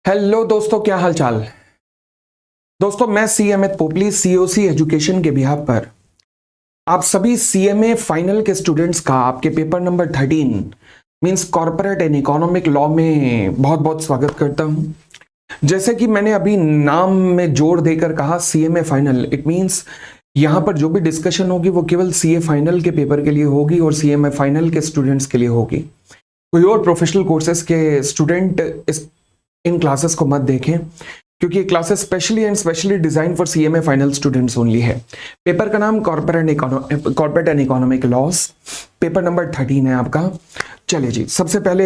Hello दोस्तों, क्या हाल चाल। दोस्तों, मैं सी अमित पोपली सीओसी एजुकेशन के बिहाफ पर आप सभी सीएमए फाइनल के स्टूडेंट्स का आपके paper number 13 means corporate and economic law में बहुत बहुत स्वागत करता हूं। जैसे कि मैंने अभी नाम में जोर देकर कहा सीएमए फाइनल, इट मींस यहां पर जो भी डिस्कशन होगी वो केवल सीए फाइनल के पेपर के लिए होगी और सीएमए फाइनल के स्टूडेंट्स के लिए होगी। कोई और प्रोफेशनल कोर्सेज के स्टूडेंट इन क्लासेस को मत देखें, क्योंकि ये classes specially and specially design for CMA final students only है। पेपर का नाम corporate and economic loss, paper number 13 है आपका। चलिए जी, सबसे पहले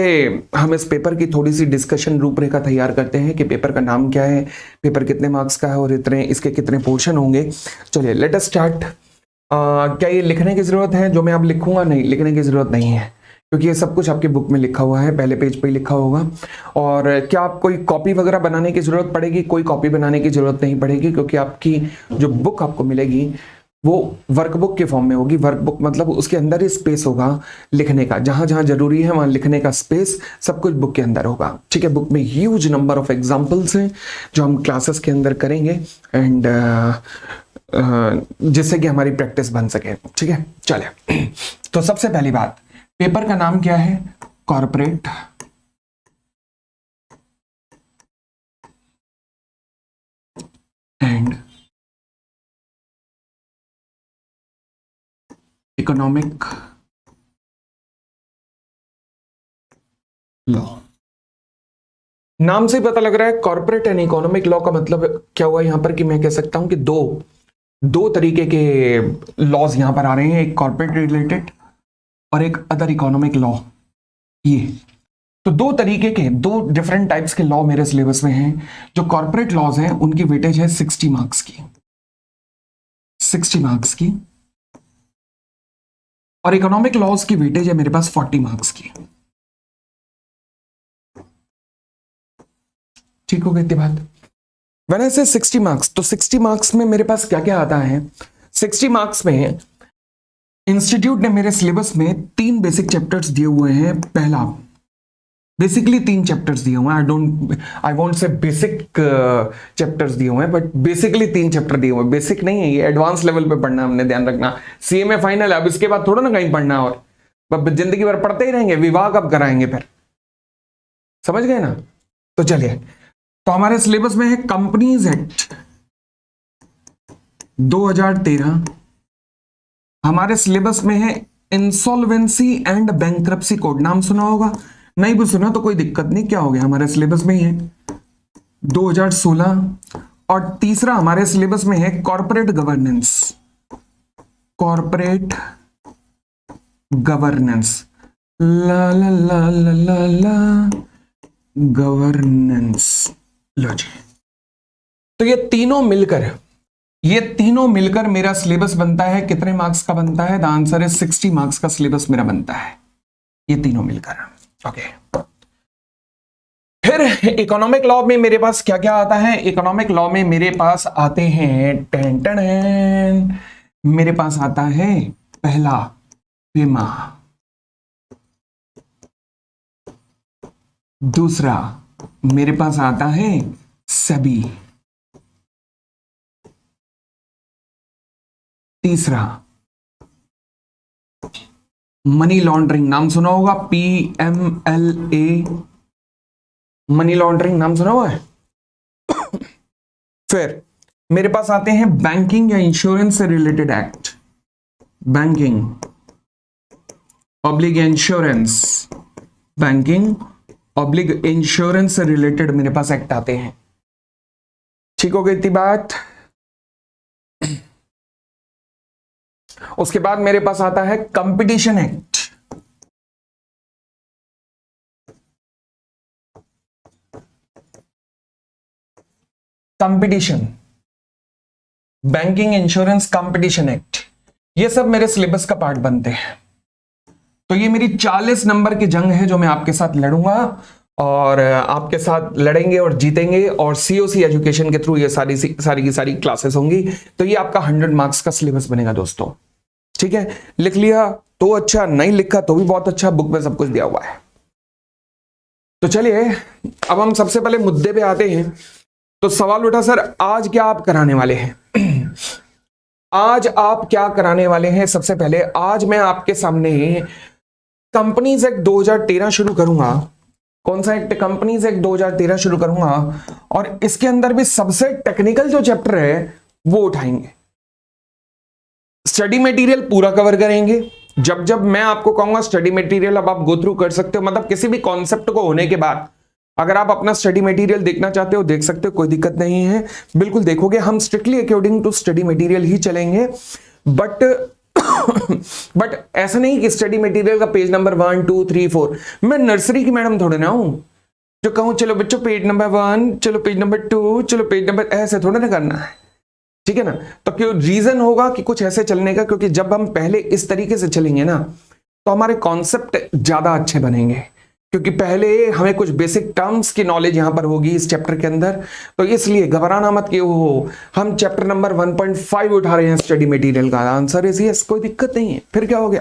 हम इस पेपर की थोड़ी सी डिस्कशन रूपरेखा तैयार करते हैं कि पेपर का नाम क्या है, पेपर कितने मार्क्स का है और इसके कितने पोर्शन होंगे। चलिए लेट अस स्टार्ट। क्या ये लिखने की जरूरत है? जो मैं अब लिखूंगा, नहीं, लिखने की जरूरत नहीं है, क्योंकि ये सब कुछ आपकी बुक में लिखा हुआ है, पहले पेज पे ही लिखा होगा। और क्या आप कोई कॉपी वगैरह बनाने की जरूरत पड़ेगी? कोई कॉपी बनाने की जरूरत नहीं पड़ेगी, क्योंकि आपकी जो बुक आपको मिलेगी वो वर्कबुक के फॉर्म में होगी। वर्कबुक मतलब उसके अंदर ही स्पेस होगा लिखने का, जहां जहां जरूरी है वहां लिखने का स्पेस सब कुछ बुक के अंदर होगा। ठीक है, बुक में ह्यूज नंबर ऑफ एग्जाम्पल्स हैं जो हम क्लासेस के अंदर करेंगे एंड जिससे कि हमारी प्रैक्टिस बन सके। ठीक है, चले। तो सबसे पहली बात, पेपर का नाम क्या है? Corporate and economic law. नाम से पता लग रहा है कॉर्पोरेट एंड इकोनॉमिक लॉ का मतलब क्या हुआ यहां पर कि मैं कह सकता हूं कि दो दो तरीके के लॉज यहां पर आ रहे हैं, एक कॉर्पोरेट रिलेटेड और एक अदर इकोनॉमिक लॉ। ये तो दो तरीके के, दो डिफरेंट टाइप्स के लॉ मेरे सिलेबस में हैं। जो कॉर्पोरेट लॉज हैं उनकी वेटेज है 60 मार्क्स की, 60 मार्क्स की, और इकोनॉमिक लॉज की वेटेज है मेरे पास 40 मार्क्स की। ठीक हो गई इतनी बात? व्हेन आई से 60 मार्क्स, तो 60 मार्क्स में मेरे पास क्या क्या आता है? 60 मार्क्स में इंस्टीट्यूट ने मेरे सिलेबस में 3 बेसिक चैप्टर्स दिए हुए हैं। पहला, बेसिकली 3 चैप्टर्स दिए हुए हैं, I won't say basic chapters दिए हुए हैं, बट बेसिकली 3 चैप्टर दिए हुए हैं। बेसिक नहीं है, ये एडवांस लेवल पे पढ़ना, हमने ध्यान रखना। सीएमए फाइनल है, अब इसके बाद थोड़ा ना कहीं पढ़ना, और जिंदगी भर पढ़ते ही रहेंगे, विवाह कब कराएंगे फिर? समझ गए ना? तो चलिए, तो हमारे सिलेबस में है कंपनीज एक्ट 2013, हमारे सिलेबस में है इंसॉल्वेंसी एंड बैंक्रप्सी कोड। नाम सुना होगा, नहीं भी सुना तो कोई दिक्कत नहीं, क्या हो गया, हमारे सिलेबस में ही है 2016। और तीसरा हमारे सिलेबस में है कॉर्पोरेट गवर्नेंस, कॉर्पोरेट गवर्नेंस, ला ला ला ला ला ला गवर्नेंस। लो जी, तो ये तीनों मिलकर मेरा सिलेबस बनता है। कितने मार्क्स का बनता है? द आंसर है 60 मार्क्स का सिलेबस मेरा बनता है, ये तीनों मिलकर। ओके, फिर इकोनॉमिक लॉ में मेरे पास क्या क्या आता है? इकोनॉमिक लॉ में मेरे पास आते हैं टेन टेन, मेरे पास आता है पहला पेमा, दूसरा मेरे पास आता है सेबी, तीसरा मनी लॉन्ड्रिंग, नाम सुना होगा, PMLA, मनी लॉन्ड्रिंग नाम सुना हुआ है। फिर मेरे पास आते हैं बैंकिंग या इंश्योरेंस से related act, banking oblique insurance, banking oblique insurance से रिलेटेड मेरे पास एक्ट आते हैं। ठीक हो गई थी बात? उसके बाद मेरे पास आता है competition act, competition, banking insurance competition act, ये सब मेरे सिलेबस का पार्ट बनते हैं। तो ये मेरी 40 नंबर की जंग है जो मैं आपके साथ लड़ूंगा, और आपके साथ लड़ेंगे और जीतेंगे, और सीओसी एजुकेशन के थ्रू ये सारी की सारी क्लासेस होंगी। तो ये आपका 100 मार्क्स का सिलेबस बनेगा दोस्तों। ठीक है, लिख लिया तो अच्छा, नहीं लिखा तो भी बहुत अच्छा, बुक में सब कुछ दिया हुआ है। तो चलिए अब हम सबसे पहले मुद्दे पे आते हैं। तो सवाल उठा, सर आज क्या आप कराने वाले हैं? आज आप क्या कराने वाले हैं? सबसे पहले आज मैं आपके सामने कंपनीज एक्ट 2013 शुरू करूंगा। कौन सा एक्ट? कंपनीज एक्ट 2013 शुरू करूंगा और इसके अंदर भी सबसे टेक्निकल जो चैप्टर है वो उठाएंगे। स्टडी मटेरियल पूरा कवर करेंगे। जब जब मैं आपको कहूंगा स्टडी मटेरियल अब आप गो थ्रू कर सकते हो, मतलब किसी भी कॉन्सेप्ट को होने के बाद अगर आप अपना स्टडी मटेरियल देखना चाहते हो देख सकते हो, कोई दिक्कत नहीं है, बिल्कुल देखोगे। हम strictly according to study material ही चलेंगे, बट बट ऐसा नहीं कि स्टडी मटेरियल का पेज नंबर 1 2 3 4 मैं नर्सरी की मैडम थोड़े ना हूं जो कहूं चलो बच्चों पेज नंबर 1, चलो पेज नंबर 2, चलो पेज नंबर, ऐसे थोड़ा ना करना है, ठीक है ना। तो क्यों रीजन होगा कि कुछ ऐसे चलने का, क्योंकि जब हम पहले इस तरीके से चलेंगे ना तो हमारे कॉन्सेप्ट ज्यादा अच्छे बनेंगे, क्योंकि पहले हमें कुछ बेसिक टर्म्स की नॉलेज यहां पर होगी इस चैप्टर के अंदर। तो इसलिए घबराना मत कि हो हम चैप्टर नंबर 1.5 उठा रहे हैं स्टडी मटेरियल का। आंसर इज यस, कोई दिक्कत नहीं है, फिर क्या हो गया।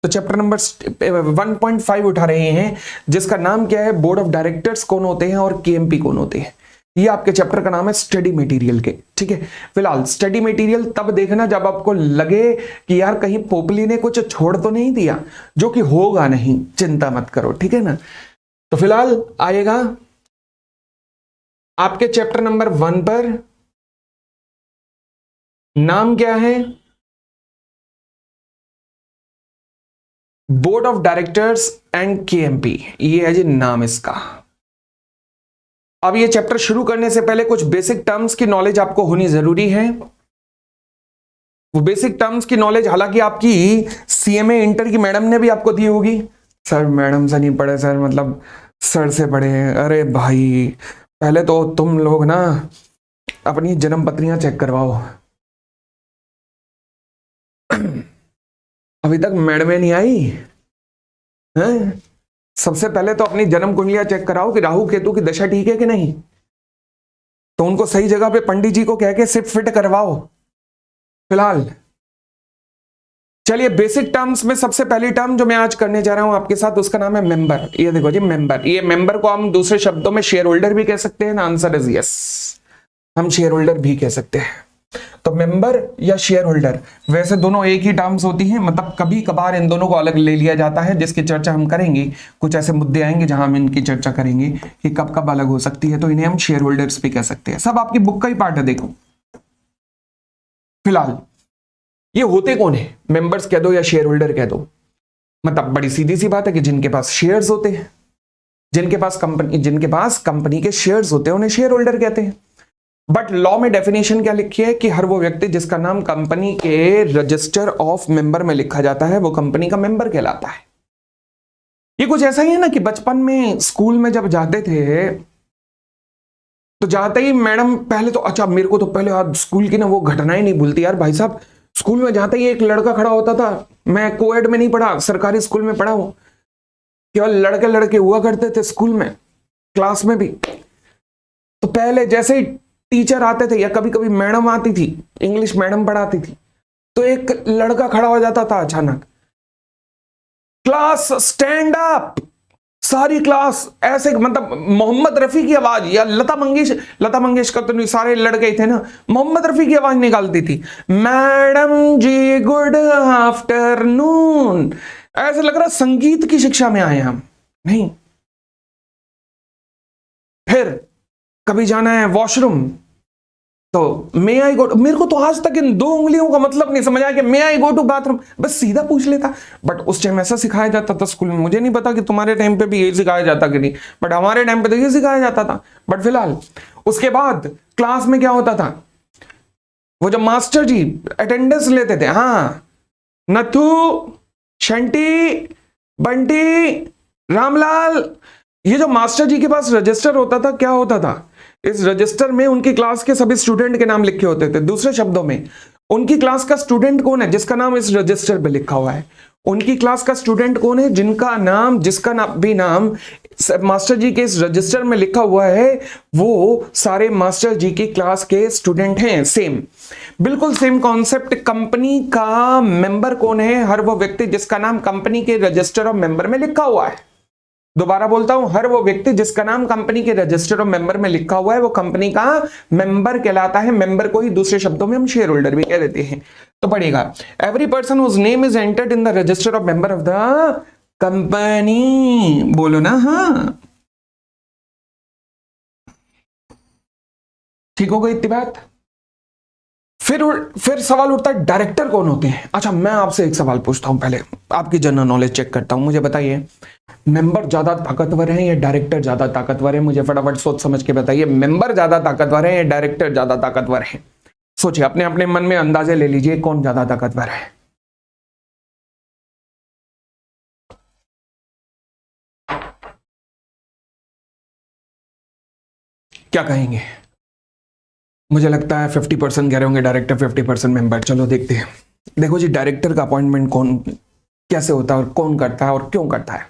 तो चैप्टर नंबर 1.5 उठा रहे हैं जिसका नाम क्या है, बोर्ड ऑफ डायरेक्टर्स कौन होते हैं और केएमपी कौन होते हैं। ये आपके चैप्टर का नाम है स्टडी मटेरियल के, ठीक है। फिलहाल स्टडी मटेरियल तब देखना जब आपको लगे कि यार कहीं पोपली ने कुछ छोड़ तो नहीं दिया, जो कि होगा नहीं, चिंता मत करो, ठीक है ना। तो फिलहाल आएगा आपके चैप्टर नंबर 1 पर, नाम क्या है, board of directors and KMP, ये है जी नाम इसका। अब ये चैप्टर शुरू करने से पहले कुछ बेसिक टर्म्स की नॉलेज आपको होनी जरूरी है। वो बेसिक टर्म्स की नॉलेज हालांकि आपकी सीएमए इंटर की मैडम ने भी आपको दी होगी। सर मैडम से नहीं पढ़े सर, मतलब सर से पढ़े हैं। अरे भाई पहले तो तुम लोग ना अपनी जन्म पत्रियां चेक करवाओ। अभी तक मैडमें नहीं आई हैं? सबसे पहले तो अपनी जन्म कुंडलियां चेक कराओ कि राहु केतु की दशा ठीक है कि नहीं, तो उनको सही जगह पे पंडित जी को कह के सिर्फ फिट करवाओ। फिलहाल चलिए बेसिक टर्म्स में सबसे पहली टर्म जो मैं आज करने जा रहा हूं आपके साथ उसका नाम है मेंबर। ये देखो जी मेंबर, ये मेंबर को हम दूसरे शब्दों में शेयर होल्डर भी कह सकते हैं। आंसर इज यस, हम शेयर होल्डर भी कह सकते हैं। तो मेंबर या शेयर होल्डर वैसे दोनों एक ही टर्म्स होती हैं, मतलब कभी कभार इन दोनों को अलग ले लिया जाता है, जिसकी चर्चा हम करेंगे। कुछ ऐसे मुद्दे आएंगे जहां हम इनकी चर्चा करेंगे कि कब कब अलग हो सकती है, तो इन्हें हम शेयर होल्डर्स भी कह सकते हैं। सब आपकी बुक का ही पार्ट है, देखो। फिलहाल ये होते कौन है, मेंबर्स कह दो या शेयर होल्डर कह दो, मतलब बड़ी सीधी सी बात है कि जिनके पास शेयर्स होते हैं, जिनके पास कंपनी के शेयर्स होते हैं उन्हें शेयर होल्डर कहते हैं। बट लॉ में डेफिनेशन क्या लिखी है कि हर वो व्यक्ति जिसका नाम कंपनी के रजिस्टर ऑफ मेंबर में लिखा जाता है वो कंपनी का मेंबर कहलाता है। ये कुछ ऐसा ही है ना कि बचपन में स्कूल में जब जाते थे तो जाते ही मैडम पहले तो, अच्छा मेरे को तो पहले आज स्कूल की ना वो घटना ही नहीं भूलती यार। भाई साहब स्कूल में जाते ही एक लड़का खड़ा होता था, मैं कोएड में नहीं पढ़ा, सरकारी स्कूल में पढ़ा हूं, केवल लड़के लड़के हुआ करते थे स्कूल में, क्लास में भी। तो पहले जैसे ही टीचर आते थे या कभी कभी मैडम आती थी, इंग्लिश मैडम पढ़ाती थी, तो एक लड़का खड़ा हो जाता था अचानक, क्लास स्टैंड अप, सारी क्लास ऐसे, मतलब मोहम्मद रफी की आवाज या लता मंगेशकर तो नहीं, सारे लड़के थे ना, मोहम्मद रफी की आवाज निकालती थी, मैडम जी गुड आफ्टरनून। ऐसा लग रहा संगीत की शिक्षा में आए हम, नहीं। फिर कभी जाना है वॉशरूम तो मे आई गो, मेरे को तो आज तक इन 2 उंगलियों का मतलब नहीं समझ आया कि मे आई गो टू बाथरूम, बस सीधा पूछ लेता। बट उस टाइम ऐसा सिखाया जाता था स्कूल में, मुझे नहीं पता कि तुम्हारे टाइम पे भी ये सिखाया जाता कि नहीं, बट हमारे टाइम पे तो ये सिखाया जाता था। बट फिलहाल उसके बाद क्लास में क्या होता था, वो जब मास्टर जी अटेंडेंस लेते थे, हाँ नथु, शंटी, बंटी, रामलाल, ये जो मास्टर जी के पास रजिस्टर होता था, क्या होता था, इस रजिस्टर में उनकी क्लास के सभी स्टूडेंट के नाम लिखे होते थे। दूसरे शब्दों में उनकी क्लास का स्टूडेंट कौन है जिसका नाम इस रजिस्टर पे लिखा हुआ है, उनकी क्लास का स्टूडेंट कौन है जिसका नाम मास्टर जी के इस रजिस्टर में लिखा हुआ है, वो सारे मास्टर जी की क्लास के स्टूडेंट हैं। सेम, बिल्कुल सेम कॉन्सेप्ट। कंपनी का मेंबर कौन है, हर वो व्यक्ति जिसका नाम कंपनी के रजिस्टर ऑफ मेंबर में लिखा हुआ है। दोबारा बोलता हूं, हर वो व्यक्ति जिसका नाम कंपनी के रजिस्टर ऑफ मेंबर में लिखा हुआ है वो कंपनी का मेंबर कहलाता है। मेंबर को ही दूसरे शब्दों में हम शेयर होल्डर भी कह देते हैं। तो पढ़ेगा, every person whose name is entered in the register of member of the company. बोलो ना हाँ, ठीक हो गई इतनी बात। फिर सवाल उठता है डायरेक्टर कौन होते हैं। अच्छा, मैं आपसे एक सवाल पूछता हूं, पहले आपकी जनरल नॉलेज चेक करता हूं, मुझे बताइए मेंबर ज्यादा ताकतवर है या डायरेक्टर ज्यादा ताकतवर है? मुझे फटाफट सोच समझ के बताइए, मेंबर ज्यादा ताकतवर है या डायरेक्टर ज्यादा ताकतवर है? सोचिए, अपने अपने मन में अंदाजे ले लीजिए कौन ज्यादा ताकतवर है। क्या कहेंगे? मुझे लगता है 50% कह रहे होंगे डायरेक्टर, 50% मेंबर। चलो देखते हैं। देखो जी, डायरेक्टर का अपॉइंटमेंट कौन कैसे होता है और कौन करता है और क्यों करता है?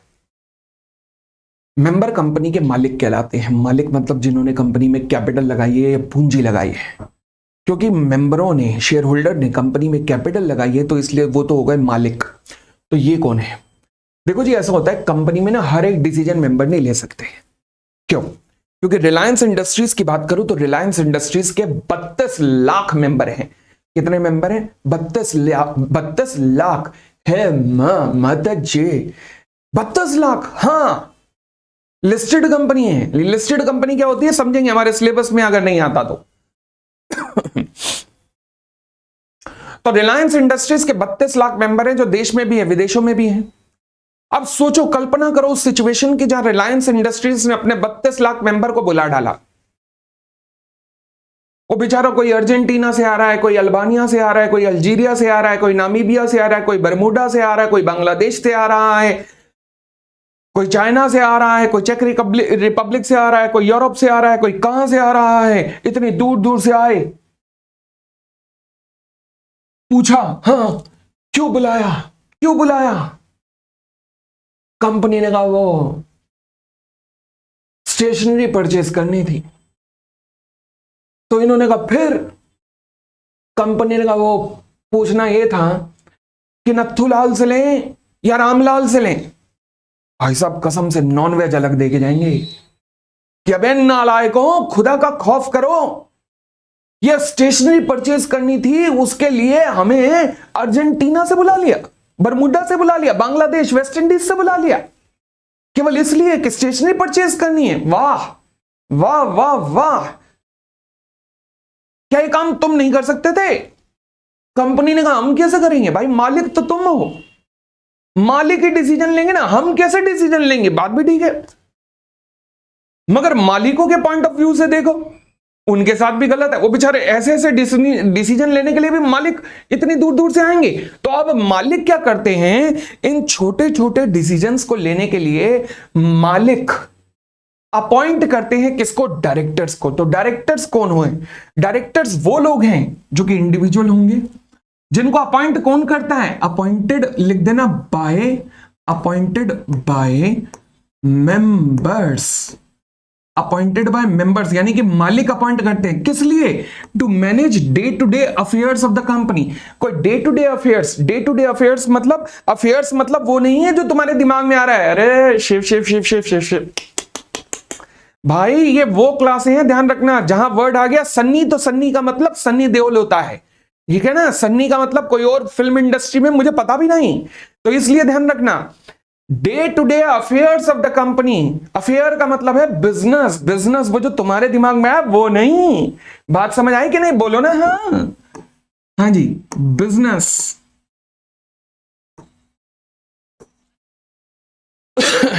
मेंबर कंपनी के मालिक कहलाते हैं। मालिक मतलब जिन्होंने कंपनी में कैपिटल लगाई है या पूंजी लगाई है। क्योंकि मेंबरों ने, शेयर होल्डर ने कंपनी में कैपिटल लगाई है तो इसलिए वो तो हो गए मालिक। तो ये कौन है? देखो जी, ऐसा होता है कंपनी में ना, हर एक डिसीजन मेंबर नहीं ले सकते। क्यों? क्योंकि रिलायंस इंडस्ट्रीज की बात करूं तो रिलायंस इंडस्ट्रीज के 32 लाख मेंबर हैं। कितने मेंबर हैं? 32 लाख है। मत जे 32 लाख। हाँ, लिस्टेड कंपनी है। लिस्टेड कंपनी क्या होती है समझेंगे हमारे सिलेबस में, अगर नहीं आता तो। तो रिलायंस इंडस्ट्रीज के 32 लाख मेंबर हैं, जो देश में भी है विदेशों में भी हैं। अब सोचो, कल्पना करो उस सिचुएशन की जहां रिलायंस इंडस्ट्रीज ने अपने 32 लाख मेंबर को बुला डाला। वो बेचारा कोई अर्जेंटीना से आ रहा है, कोई अल्बानिया से आ रहा है, कोई अल्जीरिया से आ रहा है, कोई नामीबिया से आ रहा है, कोई बरमूडा से आ रहा है, कोई बांग्लादेश से आ रहा है, कोई चाइना से आ रहा है, कोई चेक रिपब्लिक से आ रहा है, कोई यूरोप से आ रहा है, कोई कहां से आ रहा है। इतनी दूर दूर से आए, पूछा हाँ क्यों बुलाया, क्यों बुलाया? कंपनी ने कहा वो स्टेशनरी परचेज करनी थी। तो इन्होंने कहा फिर, कंपनी ने कहा वो पूछना ये था कि नथुलाल से लें या रामलाल से लें। भाई साहब कसम से नॉनवेज अलग देके जाएंगे कि अबे नालायकों, खुदा का खौफ करो। ये स्टेशनरी परचेज करनी थी, उसके लिए हमें अर्जेंटीना से बुला लिया, बरमुडा से बुला लिया, बांग्लादेश, वेस्ट इंडीज से बुला लिया, केवल इसलिए कि स्टेशनरी परचेज करनी है। वाह वाह वाह वाह! क्या ये काम तुम नहीं कर सकते थे? कंपनी ने कहा हम कैसे करेंगे भाई, मालिक तो तुम हो, मालिक ही डिसीजन लेंगे ना, हम कैसे डिसीजन लेंगे? बात भी ठीक है, मगर मालिकों के पॉइंट ऑफ व्यू से देखो, उनके साथ भी गलत है। वो बेचारे ऐसे ऐसे डिसीजन लेने के लिए भी मालिक इतनी दूर दूर से आएंगे। तो अब मालिक क्या करते हैं, इन छोटे छोटे डिसीजंस को लेने के लिए मालिक अपॉइंट करते हैं किसको? डायरेक्टर्स को। तो डायरेक्टर्स कौन हुए? डायरेक्टर्स वो लोग हैं जो कि इंडिविजुअल होंगे, जिनको अपॉइंट कौन करता है? अपॉइंटेड लिख देना, by, appointed by members. Appointed by members यानी कि मालिक अपॉइंट करते हैं, किस लिए? To manage day to day affairs of the company. कोई day to day affairs, day to day affairs मतलब, अफेयर्स मतलब वो नहीं है जो तुम्हारे दिमाग में आ रहा है, अरे शिव शिव शिव शिव शिव शिव। भाई ये वो क्लासें हैं, ध्यान रखना, जहां वर्ड आ गया सन्नी, तो सन्नी का मतलब सन्नी देओल होता है, ठीक है ना? सन्नी का मतलब कोई और फिल्म इंडस्ट्री में मुझे पता भी नहीं, तो इसलिए ध्यान रखना। Day to day affairs of the company, affair का मतलब है बिजनेस। बिजनेस वो जो तुम्हारे दिमाग में है वो नहीं। बात समझ आई कि नहीं? बोलो ना हाँ। हाँ जी, business.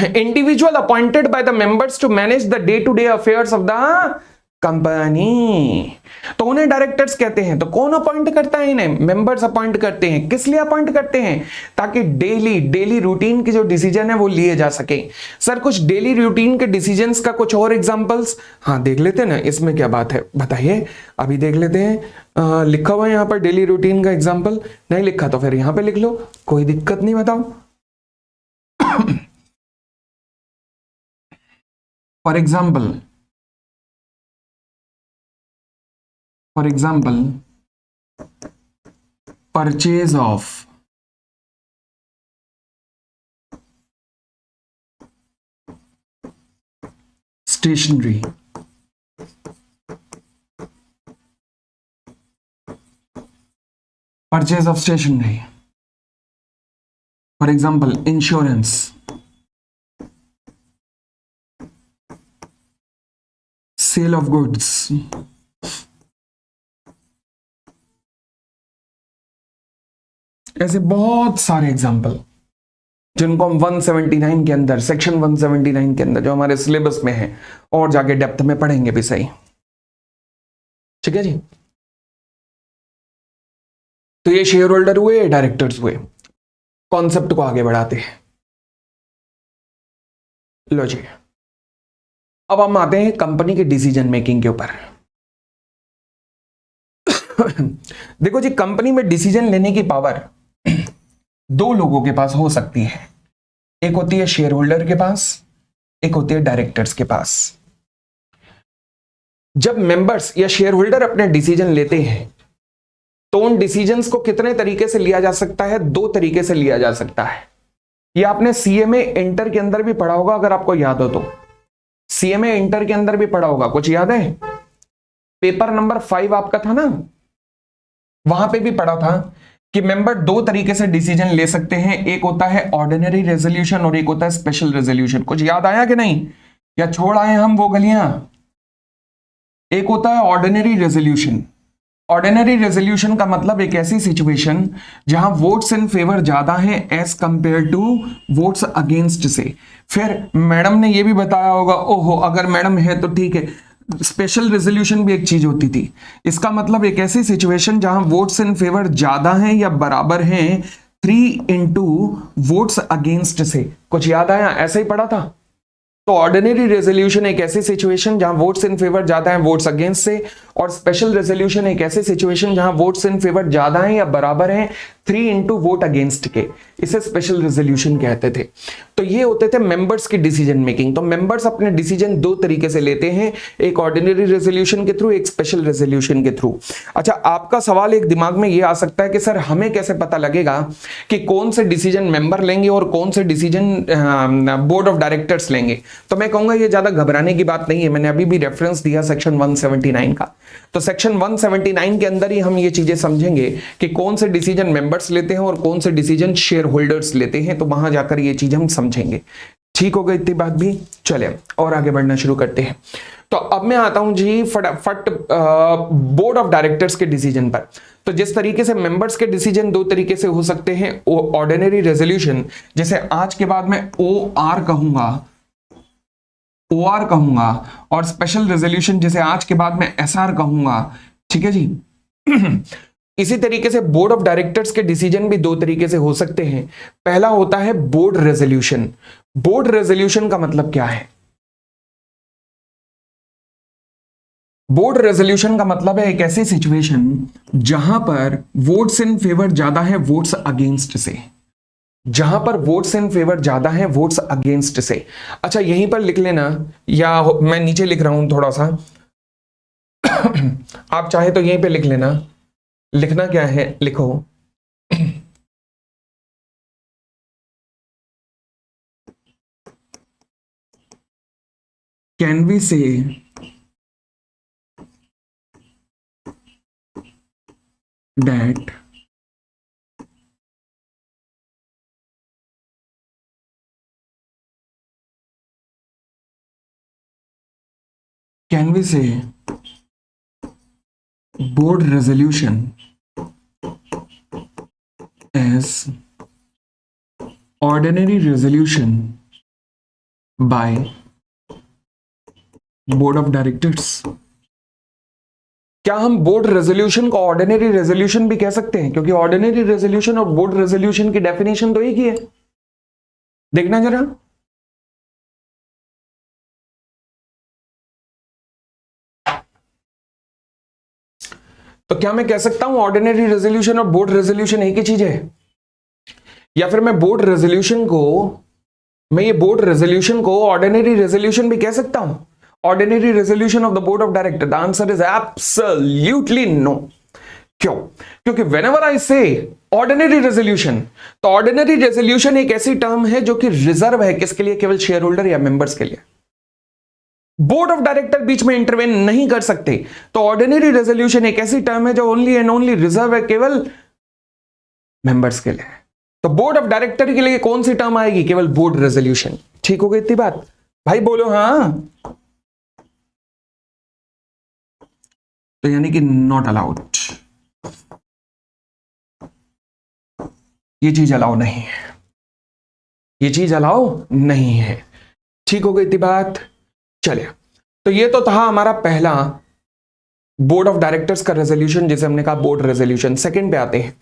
Individual appointed by the members to manage the day to day affairs of the company, तो उन्हें डायरेक्टर्स कहते हैं। तो कौन अपॉइंट करता है इन्हें? मेंबर्स अपॉइंट करते हैं। किस लिए अपॉइंट करते हैं? ताकि डेली रूटीन के जो डिसीजन है वो लिए जा सके। सर कुछ डेली रूटीन के डिसीजंस का कुछ और एग्जांपल्स? हाँ देख लेते हैं ना, इसमें क्या बात है बताइए, अभी देख लेते हैं। लिखा हुआ है यहां पर डेली रूटीन का एग्जाम्पल, नहीं लिखा तो फिर यहां पर लिख लो, कोई दिक्कत नहीं, बताओ। For example purchase stationery, purchase of stationery, for example insurance, sale of goods, ऐसे बहुत सारे एग्जाम्पल जिनको हम 179 के अंदर, सेक्शन 179 के अंदर जो हमारे सिलेबस में है और जाके डेप्थ में पढ़ेंगे भी सही। ठीक है जी। तो ये शेयर होल्डर हुए, डायरेक्टर्स हुए। कॉन्सेप्ट को आगे बढ़ाते हैं। लो जी, अब हम आते हैं कंपनी के डिसीजन मेकिंग के ऊपर। देखो जी, कंपनी में डिसीजन लेने की पावर दो लोगों के पास हो सकती है। एक होती है शेयर होल्डर के पास, एक होती है डायरेक्टर्स के पास। जब मेंबर्स या शेयर होल्डर अपने डिसीजन लेते हैं तो उन डिसीजंस को कितने तरीके से लिया जा सकता है? दो तरीके से लिया जा सकता है। ये आपने सीएमए इंटर के अंदर भी पढ़ा होगा, अगर आपको याद हो तो। सीएमए इंटर के अंदर भी पढ़ा होगा, कुछ याद है? पेपर नंबर 5 आपका था ना, वहां पे भी पढ़ा था कि मेंबर दो तरीके से डिसीजन ले सकते हैं। एक होता है ऑर्डिनरी रेजोल्यूशन और एक होता है स्पेशल रेजोल्यूशन। कुछ याद आया कि नहीं, या छोड़ आए हम वो गलियां? एक होता है ऑर्डिनरी रेजोल्यूशन। ऑर्डिनरी रेजोल्यूशन का मतलब एक ऐसी सिचुएशन जहां वोट्स इन फेवर ज्यादा हैं as compare to votes against से। फिर मैडम ने यह भी बताया होगा, ओहो अगर मैडम है तो ठीक है, स्पेशल रेजोल्यूशन भी एक चीज होती थी। इसका मतलब एक ऐसी सिचुएशन जहां वोट्स इन फेवर ज्यादा हैं या बराबर हैं 3 इंटू वोट्स अगेंस्ट से। कुछ याद आया? ऐसे ही पढ़ा था। तो ऑर्डिनरी रेजोल्यूशन एक ऐसी सिचुएशन जहां वोट्स इन फेवर ज्यादा हैं वोट्स अगेंस्ट से, और स्पेशल रेजोल्यूशन एक ऐसी सिचुएशन जहां वोट्स इन फेवर ज्यादा हैं या बराबर हैं 3 इंटू वोट अगेंस्ट के। इसे स्पेशल रेजोल्यूशन कहते थे। तो ये होते थे मेंबर्स की डिसीजन मेकिंग। तो मेंबर्स अपने डिसीजन दो तरीके से लेते हैं, एक ऑर्डिनरी रेजोल्यूशन के थ्रू, एक स्पेशल रेजोल्यूशन के थ्रू। अच्छा, आपका सवाल एक दिमाग में ये आ सकता है कि सर हमें कैसे पता लगेगा कि कौन से डिसीजन मेंबर लेंगे और कौन से डिसीजन बोर्ड ऑफ डायरेक्टर्स लेंगे? तो मैं कहूंगा ये ज्यादा घबराने की बात नहीं है। मैंने अभी भी रेफरेंस दिया सेक्शन 179 का। तो सेक्शन 179 के अंदर ही हम ये चीजें समझेंगे कि कौन से डिसीजन मेंबर्स लेते हैं और कौन से डिसीजन शेयर होल्डर्स लेते हैं। तो वहां जाकर ये चीज हम समझेंगे। ठीक हो गई इतनी बात भी? चले और आगे बढ़ना शुरू करते हैं। तो अब मैं आता हूं जी फटाफट बोर्ड ऑफ डायरेक्टर्स के डिसीजन पर। तो जिस तरीके से मेंबर्स के डिसीजन दो तरीके से हो सकते हैं, ऑर्डिनरी रेजोल्यूशन, जैसे आज के बाद मैं OR कहूंगा, OR कहूंगा, और स्पेशल रेजोल्यूशन जैसे आज के बाद मैं SR कहूंगा। ठीक है जी। इसी तरीके से बोर्ड ऑफ डायरेक्टर्स के डिसीजन भी दो तरीके से हो सकते हैं। पहला होता है बोर्ड रेजोल्यूशन। बोर्ड रेजोल्यूशन का मतलब क्या है? बोर्ड रेजोल्यूशन का मतलब है एक ऐसी सिचुएशन जहां पर वोट्स इन फेवर ज्यादा है वोट्स अगेंस्ट से। जहां पर वोट्स इन फेवर ज्यादा है वोट्स अगेंस्ट से। अच्छा, यहीं पर लिख लेना, या मैं नीचे लिख रहा हूं थोड़ा सा, आप चाहे तो यहीं पे लिख लेना। लिखना क्या है, लिखो can we say that can we say board resolution as ordinary resolution by board of directors? क्या हम बोर्ड रेजोल्यूशन को ऑर्डिनरी रेजोल्यूशन भी कह सकते हैं? क्योंकि ऑर्डिनरी रेजोल्यूशन और बोर्ड रेजोल्यूशन की डेफिनेशन तो एक ही है। देखना जरा, तो क्या मैं कह सकता हूं ऑर्डिनरी रेजोल्यूशन और बोर्ड रेजोल्यूशन एक ही चीज है? या फिर मैं बोर्ड रेजोल्यूशन को, मैं ये बोर्ड रेजोल्यूशन को ऑर्डिनरी रेजोल्यूशन भी कह सकता हूं? Ordinary resolution of the board of director? The answer is absolutely no. क्यों? क्योंकि whenever I say ordinary resolution, तो ऑर्डिनरी रेजोल्यूशन एक ऐसी टर्म है जो कि रिजर्व है किसके लिए? केवल शेयर होल्डर या मेंबर्स के लिए। बोर्ड ऑफ डायरेक्टर बीच में इंटरवेन नहीं कर सकते। तो ऑर्डिनरी रेजोल्यूशन एक ऐसी टर्म है जो ओनली एंड ओनली रिजर्व है केवल मेंबर्स के लिए। तो बोर्ड ऑफ डायरेक्टर के लिए कौन सी टर्म आएगी? केवल बोर्ड रेजोल्यूशन। ठीक हो गई इतनी बात? भाई बोलो हाँ। तो यानी कि नॉट अलाउड, ये चीज अलाउ नहीं है, ये चीज अलाउ नहीं है। ठीक हो गई इतनी बात? चलिए, तो ये तो था हमारा पहला बोर्ड ऑफ डायरेक्टर्स का रेजोल्यूशन, जिसे हमने कहा बोर्ड रेजोल्यूशन। सेकंड पे आते हैं।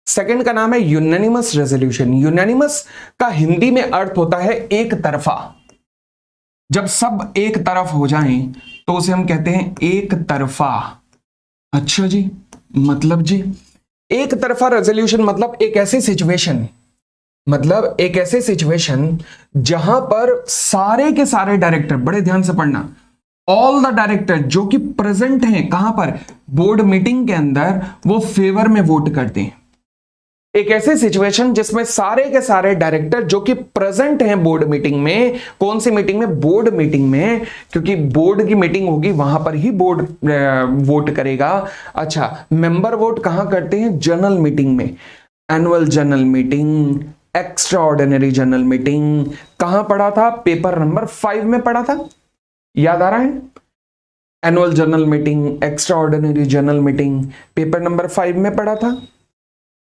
सेकंड का नाम है यूनानिमस रेजोल्यूशन। यूनानिमस का हिंदी में अर्थ होता है एक तरफा। जब सब एक तरफ हो जाएं तो उसे हम कहते हैं एक तरफा। अच्छा जी, मतलब जी एक तरफा रेजोल्यूशन मतलब एक ऐसी सिचुएशन, मतलब एक ऐसे सिचुएशन जहां पर सारे के सारे डायरेक्टर, बड़े ध्यान से पढ़ना, ऑल द डायरेक्टर जो कि प्रेजेंट हैं कहां पर? बोर्ड मीटिंग के अंदर, वो फेवर में वोट करते हैं। एक ऐसी सिचुएशन जिसमें सारे के सारे डायरेक्टर जो कि प्रेजेंट हैं बोर्ड मीटिंग में। कौन सी मीटिंग में? बोर्ड मीटिंग में, क्योंकि बोर्ड की मीटिंग होगी वहां पर ही बोर्ड वोट करेगा। अच्छा, मेंबर वोट कहां करते हैं? जनरल मीटिंग में। Annual general meeting, extra ordinary general meeting. कहां पढ़ा था? पेपर नंबर 5 में पढ़ा था, याद आ रहा है? Annual general meeting, extra ordinary general meeting, paper number 5 में पढ़ा था।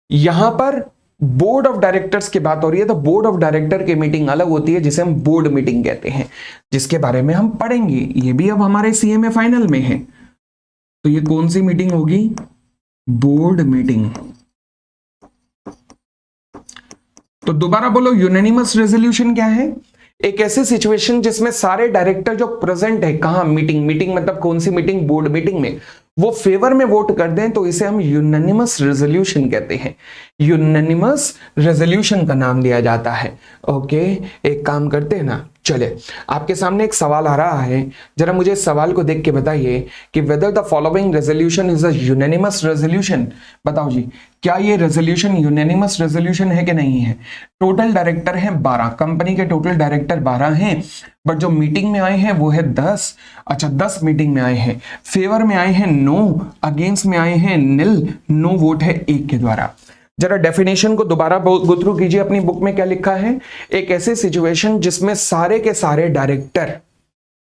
यहां पर बोर्ड ऑफ डायरेक्टर्स की बात हो रही है, तो बोर्ड ऑफ डायरेक्टर की मीटिंग अलग होती है जिसे हम बोर्ड मीटिंग कहते हैं, जिसके बारे में हम पढ़ेंगे। ये भी अब हमारे सीएमए फाइनल में है। तो ये कौन सी मीटिंग होगी? Board meeting. तो दोबारा बोलो, यूनानिमस रेजोल्यूशन क्या है? एक ऐसी सिचुएशन जिसमें सारे डायरेक्टर जो प्रेजेंट है, कहां? मीटिंग। मीटिंग मतलब कौन सी मीटिंग? बोर्ड मीटिंग में, वो फेवर में वोट कर दें तो इसे हम यूनानिमस रेजोल्यूशन कहते हैं। यूनानिमस रेजोल्यूशन का नाम दिया जाता है। ओके, एक काम करते हैं ना, चले आपके सामने एक सवाल आ रहा है, जरा मुझे इस सवाल को देख के बताइए कि whether the following resolution is a unanimous resolution. बताओ जी, क्या ये रेजोल्यूशन यूनानिमस रेजोल्यूशन है कि नहीं है? टोटल डायरेक्टर हैं 12, कंपनी के टोटल डायरेक्टर 12 हैं, बट जो मीटिंग में आए हैं वो है 10। अच्छा, 10 मीटिंग में आए हैं, फेवर में आए हैं 9, अगेंस्ट में आए हैं निल, नो वोट है 1 के द्वारा। जरा डेफिनेशन को दोबारा गो थ्रू कीजिए अपनी बुक में, क्या लिखा है? एक ऐसी सिचुएशन जिसमें सारे के सारे डायरेक्टर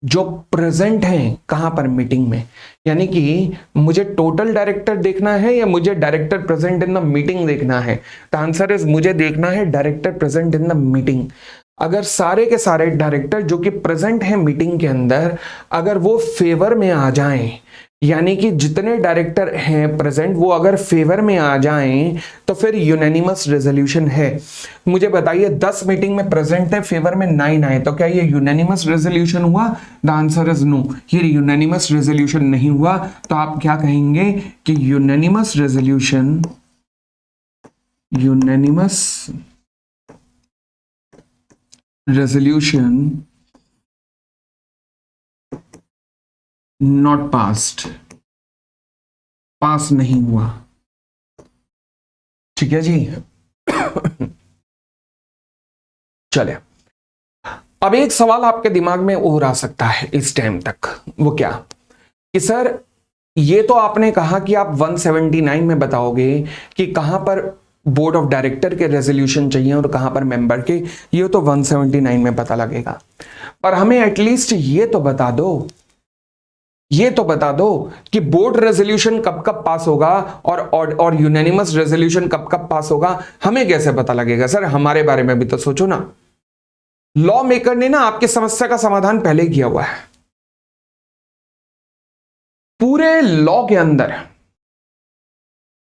जो प्रेजेंट हैं कहां पर? मीटिंग में। यानी कि मुझे टोटल डायरेक्टर देखना है या मुझे director present in the meeting देखना है? द आंसर इज मुझे देखना है director present in the meeting. अगर सारे के सारे डायरेक्टर जो कि प्रेजेंट हैं मीटिंग के अंदर, अगर वो फेवर में आ जाएं, यानी कि जितने डायरेक्टर हैं प्रेजेंट वो अगर फेवर में आ जाएं, तो फिर यूनानिमस रेजोल्यूशन है। मुझे बताइए, 10 मीटिंग में प्रेजेंट है, फेवर में 9 आए, तो क्या ये यूनानिमस रेजोल्यूशन हुआ? द आंसर इज नो, ये यूनानिमस रेजोल्यूशन नहीं हुआ। तो आप क्या कहेंगे कि unanimous resolution, unanimous resolution not passed, pass नहीं हुआ। ठीक है जी। चले, अब एक सवाल आपके दिमाग में और आ सकता है इस टाइम तक, वो क्या कि सर ये तो आपने कहा कि आप 179 में बताओगे कि कहां पर बोर्ड ऑफ डायरेक्टर के रेजोल्यूशन चाहिए और कहां पर मेंबर के, ये तो 179 में पता लगेगा, पर हमें एटलीस्ट ये तो बता दो, ये तो बता दो कि बोर्ड रेजोल्यूशन कब कब पास होगा और यूनानिमस रेजोल्यूशन कब कब पास होगा। हमें कैसे पता लगेगा? सर हमारे बारे में भी तो सोचो ना। लॉ मेकर ने ना आपकी समस्या का समाधान पहले ही किया हुआ है। पूरे लॉ के अंदर,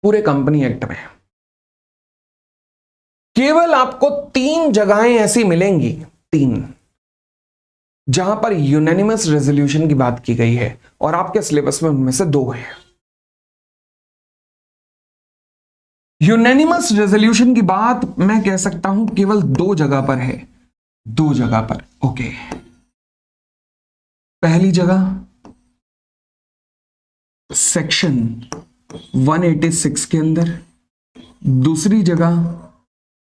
पूरे कंपनी एक्ट में केवल आपको 3 जगहें ऐसी मिलेंगी, 3, जहां पर यूनानिमस रेजोल्यूशन की बात की गई है, और आपके सिलेबस में उनमें से 2 हैं। यूनानिमस रेजोल्यूशन की बात मैं कह सकता हूं केवल 2 जगह पर है, 2 जगह पर। ओके, पहली जगह सेक्शन 186 के अंदर, दूसरी जगह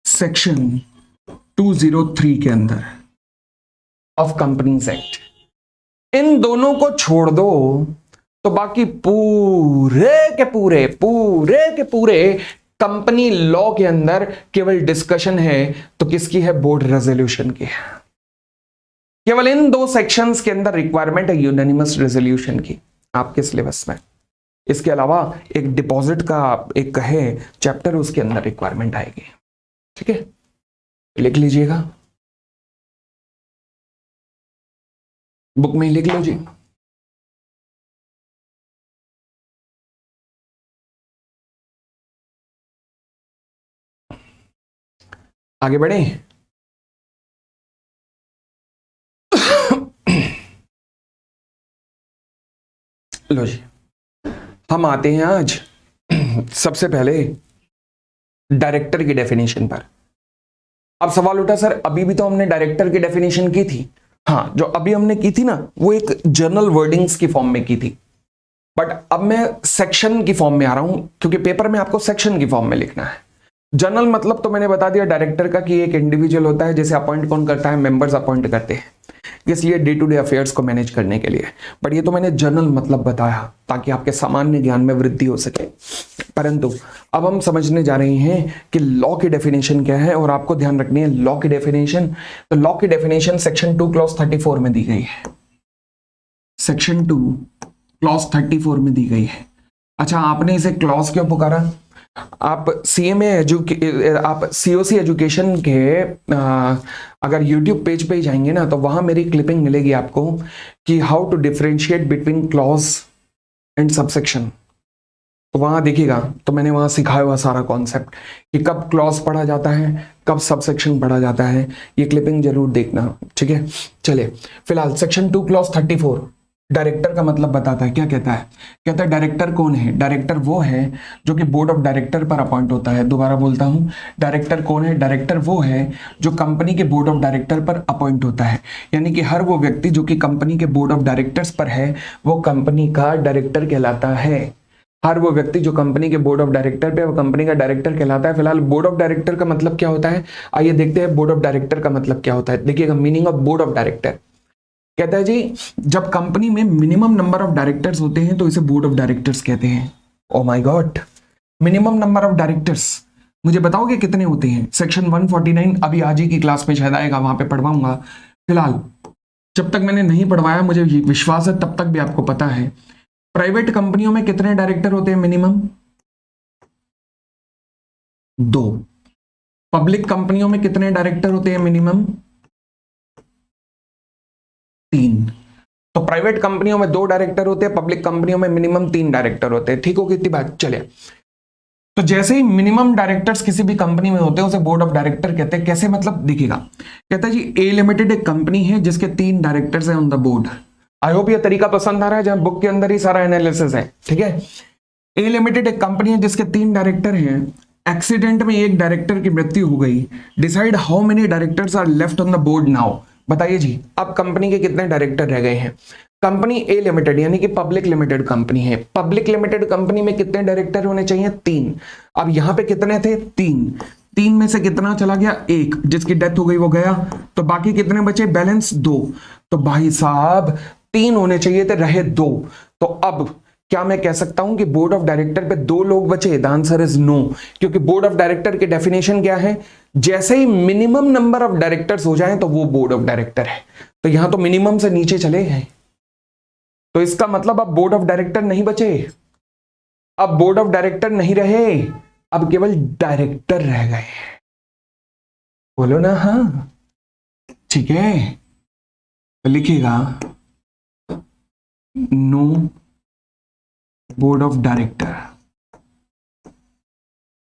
सेक्शन 203 के अंदर ऑफ कंपनीज एक्ट। इन दोनों को छोड़ दो तो बाकी पूरे कंपनी लॉ के अंदर केवल डिस्कशन है तो किसकी है? बोर्ड रेजोल्यूशन की है। केवल इन दो सेक्शंस के अंदर रिक्वायरमेंट है यूनानिमस रेजोल्यूशन की आपके सिलेबस में। इसके अलावा एक डिपॉजिट का एक है चैप्टर, उसके अंदर रिक्वायरमेंट आएगी। ठीक है, लिख लीजिएगा, बुक में लिख लो जी। आगे बढ़े। लो जी, हम आते हैं आज सबसे पहले डायरेक्टर की डेफिनेशन पर। अब सवाल उठा, सर अभी भी तो हमने डायरेक्टर की डेफिनेशन की थी। हाँ, जो अभी हमने की थी ना, वो एक जर्नल वर्डिंग्स की फॉर्म में की थी, बट अब मैं सेक्शन की फॉर्म में आ रहा हूं, क्योंकि पेपर में आपको सेक्शन की फॉर्म में लिखना है। जनरल मतलब तो मैंने बता दिया डायरेक्टर का कि एक इंडिविजुअल होता है, जैसे अपॉइंट कौन करता है? मेंबर्स अपॉइंट करते हैं, इसलिए डे टू डे अफेयर्स को मैनेज करने के लिए। बट ये तो मैंने जनरल मतलब बताया ताकि आपके सामान्य ज्ञान में वृद्धि हो सके। परंतु अब हम समझने जा रहे हैं कि लॉ की डेफिनेशन क्या है, और आपको ध्यान रखनी है लॉ की डेफिनेशन। तो लॉ की डेफिनेशन सेक्शन 2 क्लॉज 34 में दी गई है। सेक्शन 2 क्लॉज 34 में दी गई है। अच्छा, आपने इसे क्लॉज क्यों पुकारा? आप आप सीओसी एजुकेशन के अगर यूट्यूब पेज पे ही जाएंगे ना, तो वहां मेरी क्लिपिंग मिलेगी आपको कि how to differentiate between clause and subsection. तो वहां देखिएगा, तो मैंने वहां सिखाया हुआ सारा कॉन्सेप्ट कि कब क्लॉज पढ़ा जाता है, कब सबसेक्शन पढ़ा जाता है। ये क्लिपिंग जरूर देखना, ठीक है। चलिए, फिलहाल सेक्शन 2 क्लॉज 34 डायरेक्टर का मतलब बताता है। क्या कहता है? कहता है डायरेक्टर कौन है? डायरेक्टर वो है जो कि बोर्ड ऑफ डायरेक्टर पर अपॉइंट होता है। दोबारा बोलता हूं, डायरेक्टर कौन है? डायरेक्टर वो है जो कंपनी के बोर्ड ऑफ डायरेक्टर पर अपॉइंट होता है। यानी कि हर वो व्यक्ति जो कि कंपनी के बोर्ड ऑफ डायरेक्टर्स पर है, वो कंपनी का डायरेक्टर कहलाता है। हर वो व्यक्ति जो कंपनी के बोर्ड ऑफ डायरेक्टर पे, वो कंपनी का डायरेक्टर कहलाता है। फिलहाल बोर्ड ऑफ डायरेक्टर का मतलब क्या होता है, आइए देखते हैं बोर्ड ऑफ डायरेक्टर का मतलब क्या होता है। देखिएगा, meaning of board of director कहता है जी, जब कंपनी में मिनिमम नंबर ऑफ डायरेक्टर्स होते हैं तो इसे बोर्ड ऑफ डायरेक्टर्स कहते हैं। ओ my God, minimum number of directors मुझे बताओगे कितने होते हैं? सेक्शन 149 अभी आज ही की क्लास में शायद आएगा, वहां पे पढ़वाऊंगा। फिलहाल जब तक मैंने नहीं पढ़वाया, मुझे विश्वास है तब तक भी आपको पता है। प्राइवेट कंपनियों में कितने डायरेक्टर होते हैं? मिनिमम 2। पब्लिक कंपनियों में कितने डायरेक्टर होते हैं? मिनिमम 3। तो प्राइवेट कंपनियों में 2 डायरेक्टर होते हैं, पब्लिक कंपनियों में मिनिमम 3 डायरेक्टर होते हैं। ठीक हो कितनी बात? चलिए, तो जैसे ही मिनिमम डायरेक्टर्स किसी भी कंपनी में होते हैं, उसे बोर्ड ऑफ डायरेक्टर कहते हैं। कैसे मतलब? दिखेगा, कहता है जी ए लिमिटेड एक कंपनी है जिसके 3 डायरेक्टर्स हैं on the board. I hope ये तरीका पसंद आ रहा है, जहां बुक के अंदर ही सारा एनालिसिस है। ठीक है, ए लिमिटेड एक कंपनी है जिसके 3 डायरेक्टर हैं। एक्सीडेंट में एक डायरेक्टर की मृत्यु हो गई। Decide how many directors are left on the board now. बताइए जी, अब कंपनी के कितने डायरेक्टर रह गए हैं? कंपनी ए लिमिटेड यानी कि पब्लिक लिमिटेड कंपनी है। पब्लिक लिमिटेड कंपनी में कितने डायरेक्टर होने चाहिए? 3। अब यहां पे कितने थे? 3। 3 में से कितना चला गया? 1, जिसकी डेथ हो गई वो गया। तो बाकी कितने बचे? बैलेंस 2। तो भाई साहब 3 होने चाहिए थे, रहे 2। तो अब क्या मैं कह सकता हूं कि बोर्ड ऑफ डायरेक्टर पे 2 लोग बचे? द आंसर इज नो, क्योंकि बोर्ड ऑफ डायरेक्टर की डेफिनेशन क्या है? जैसे ही मिनिमम नंबर ऑफ डायरेक्टर्स हो जाएं तो वो बोर्ड ऑफ डायरेक्टर है। तो यहां तो मिनिमम से नीचे चले हैं, तो इसका मतलब अब बोर्ड ऑफ डायरेक्टर नहीं बचे, अब बोर्ड ऑफ डायरेक्टर नहीं रहे, अब केवल डायरेक्टर रह गए। बोलो ना हाँ, ठीक है। तो लिखिएगा no board of director,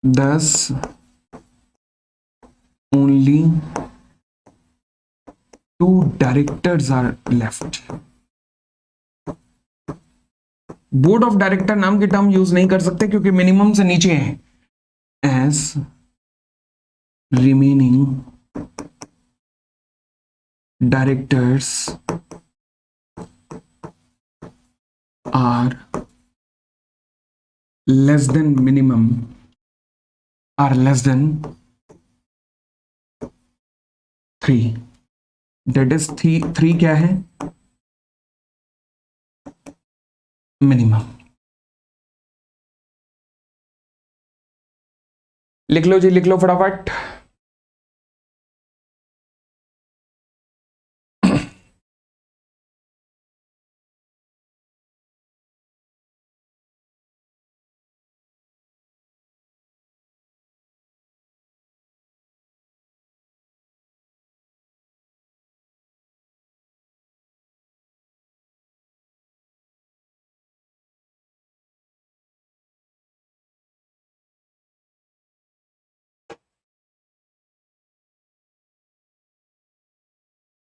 10 only 2 directors are left। Board of director नाम की टर्म यूज नहीं कर सकते क्योंकि मिनिमम से नीचे है। As remaining directors are less than minimum, are less than 3। That is 3 क्या है? मिनिमम। लिख लो जी, लिख लो फटाफट।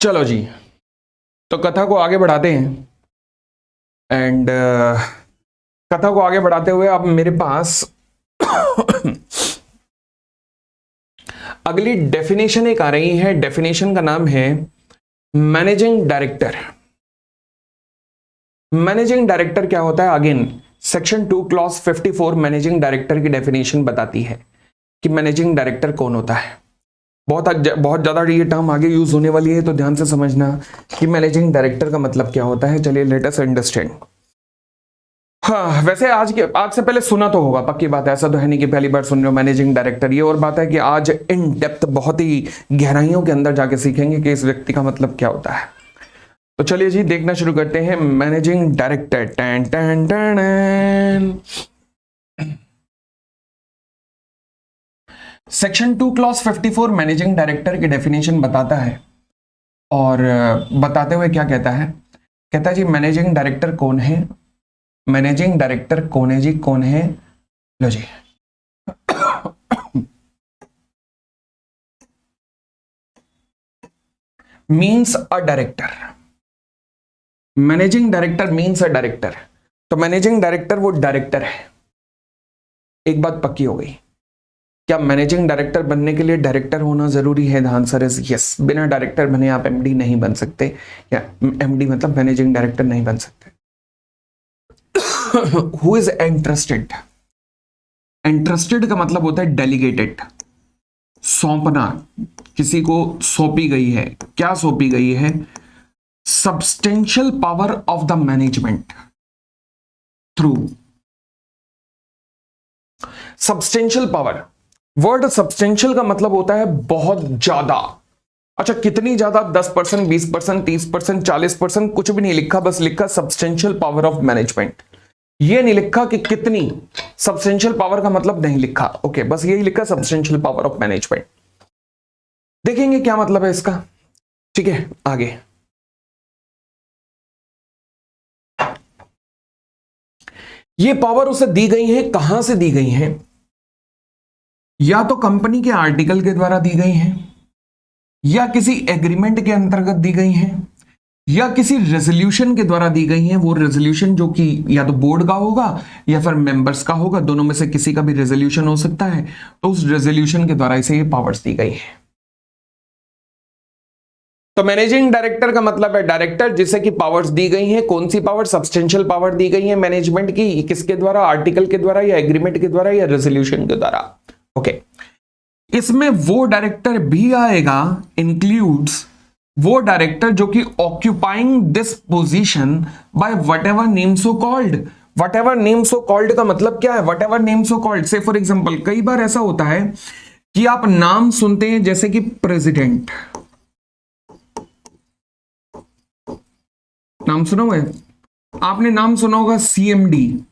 चलो जी, तो कथा को आगे बढ़ाते हैं। एंड कथा को आगे बढ़ाते हुए अब मेरे पास अगली डेफिनेशन एक आ रही है। डेफिनेशन का नाम है मैनेजिंग डायरेक्टर। मैनेजिंग डायरेक्टर क्या होता है? Again section 2 clause 54 managing director की डेफिनेशन बताती है कि मैनेजिंग डायरेक्टर कौन होता है। बहुत ज्यादा ये टर्म आगे यूज होने वाली है, तो ध्यान से समझना कि मैनेजिंग डायरेक्टर का मतलब क्या होता है। चलिए लेट अस अंडरस्टैंड। हाँ, वैसे आज से पहले सुना तो होगा, पक्की बात है, ऐसा तो है नहीं कि पहली बार सुन रहे हो मैनेजिंग डायरेक्टर। ये और बात है कि आज इन डेप्थ बहुत ही गहराइयों के अंदर जाके सीखेंगे कि इस व्यक्ति का मतलब क्या होता है। तो चलिए जी, देखना शुरू करते हैं। Managing director, tan tan tan. Section 2 clause 54 managing director की डेफिनेशन बताता है, और बताते हुए क्या कहता है? कहता है जी मैनेजिंग डायरेक्टर कौन है? मैनेजिंग डायरेक्टर कौन है जी? कौन है? लो जी, means a director. Managing director means a director. तो मैनेजिंग डायरेक्टर वो डायरेक्टर है। एक बात पक्की हो गई। क्या मैनेजिंग डायरेक्टर बनने के लिए डायरेक्टर होना जरूरी है? The answer is yes. बिना डायरेक्टर बने आप एमडी नहीं बन सकते, या एमडी मतलब मैनेजिंग डायरेक्टर नहीं बन सकते। Who is interested? इंटरेस्टेड का मतलब होता है डेलीगेटेड, सौंपना। किसी को सौंपी गई है। क्या सौंपी गई है? Substantial power of the management through. Substantial power, word substantial का मतलब होता है बहुत ज्यादा। अच्छा, कितनी ज्यादा? 10%, 20%, 30%, 40%, कुछ भी नहीं लिखा, बस लिखा सब्सटेंशियल पावर ऑफ मैनेजमेंट। ये नहीं लिखा कि कितनी। सब्सटेंशियल पावर का मतलब नहीं लिखा, ओके, बस यही लिखा सब्सटेंशियल पावर ऑफ मैनेजमेंट। देखेंगे क्या मतलब है इसका। ठीक है, आगे। ये पावर उसे दी गई है, कहां से दी गई है? या तो कंपनी के आर्टिकल के द्वारा दी गई है, या किसी एग्रीमेंट के अंतर्गत दी गई है, या किसी रेजोल्यूशन के द्वारा दी गई है। वो रेजोल्यूशन जो कि या तो बोर्ड का होगा या फिर मेंबर्स का होगा, दोनों में से किसी का भी रेजोल्यूशन हो सकता है। तो उस रेजोल्यूशन के द्वारा इसे ये पावर्स दी गई है। तो मैनेजिंग डायरेक्टर का मतलब है डायरेक्टर जिसे की पावर्स दी गई हैं। कौन सी पावर? सब्सटेंशियल पावर दी गई है मैनेजमेंट की। किसके द्वारा? आर्टिकल के द्वारा, या एग्रीमेंट के द्वारा, या रेजोल्यूशन के द्वारा। ओके, इसमें वो डायरेक्टर भी आएगा, इंक्लूड्स वो डायरेक्टर जो कि occupying this position by whatever name so called. What ever name so called का मतलब क्या है? What ever name so called से फॉर एग्जाम्पल, कई बार ऐसा होता है कि आप नाम सुनते हैं जैसे कि प्रेसिडेंट। नाम सुना हुआ है आपने? नाम सुना होगा सीएमडी,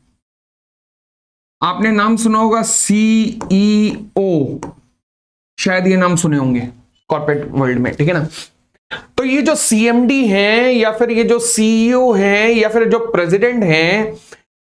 आपने नाम सुना होगा सीईओ, शायद ये नाम सुने होंगे कॉर्पोरेट वर्ल्ड में, ठीक है ना। तो ये जो सीएमडी हैं, या फिर ये जो सीईओ हैं, या फिर जो प्रेसिडेंट हैं,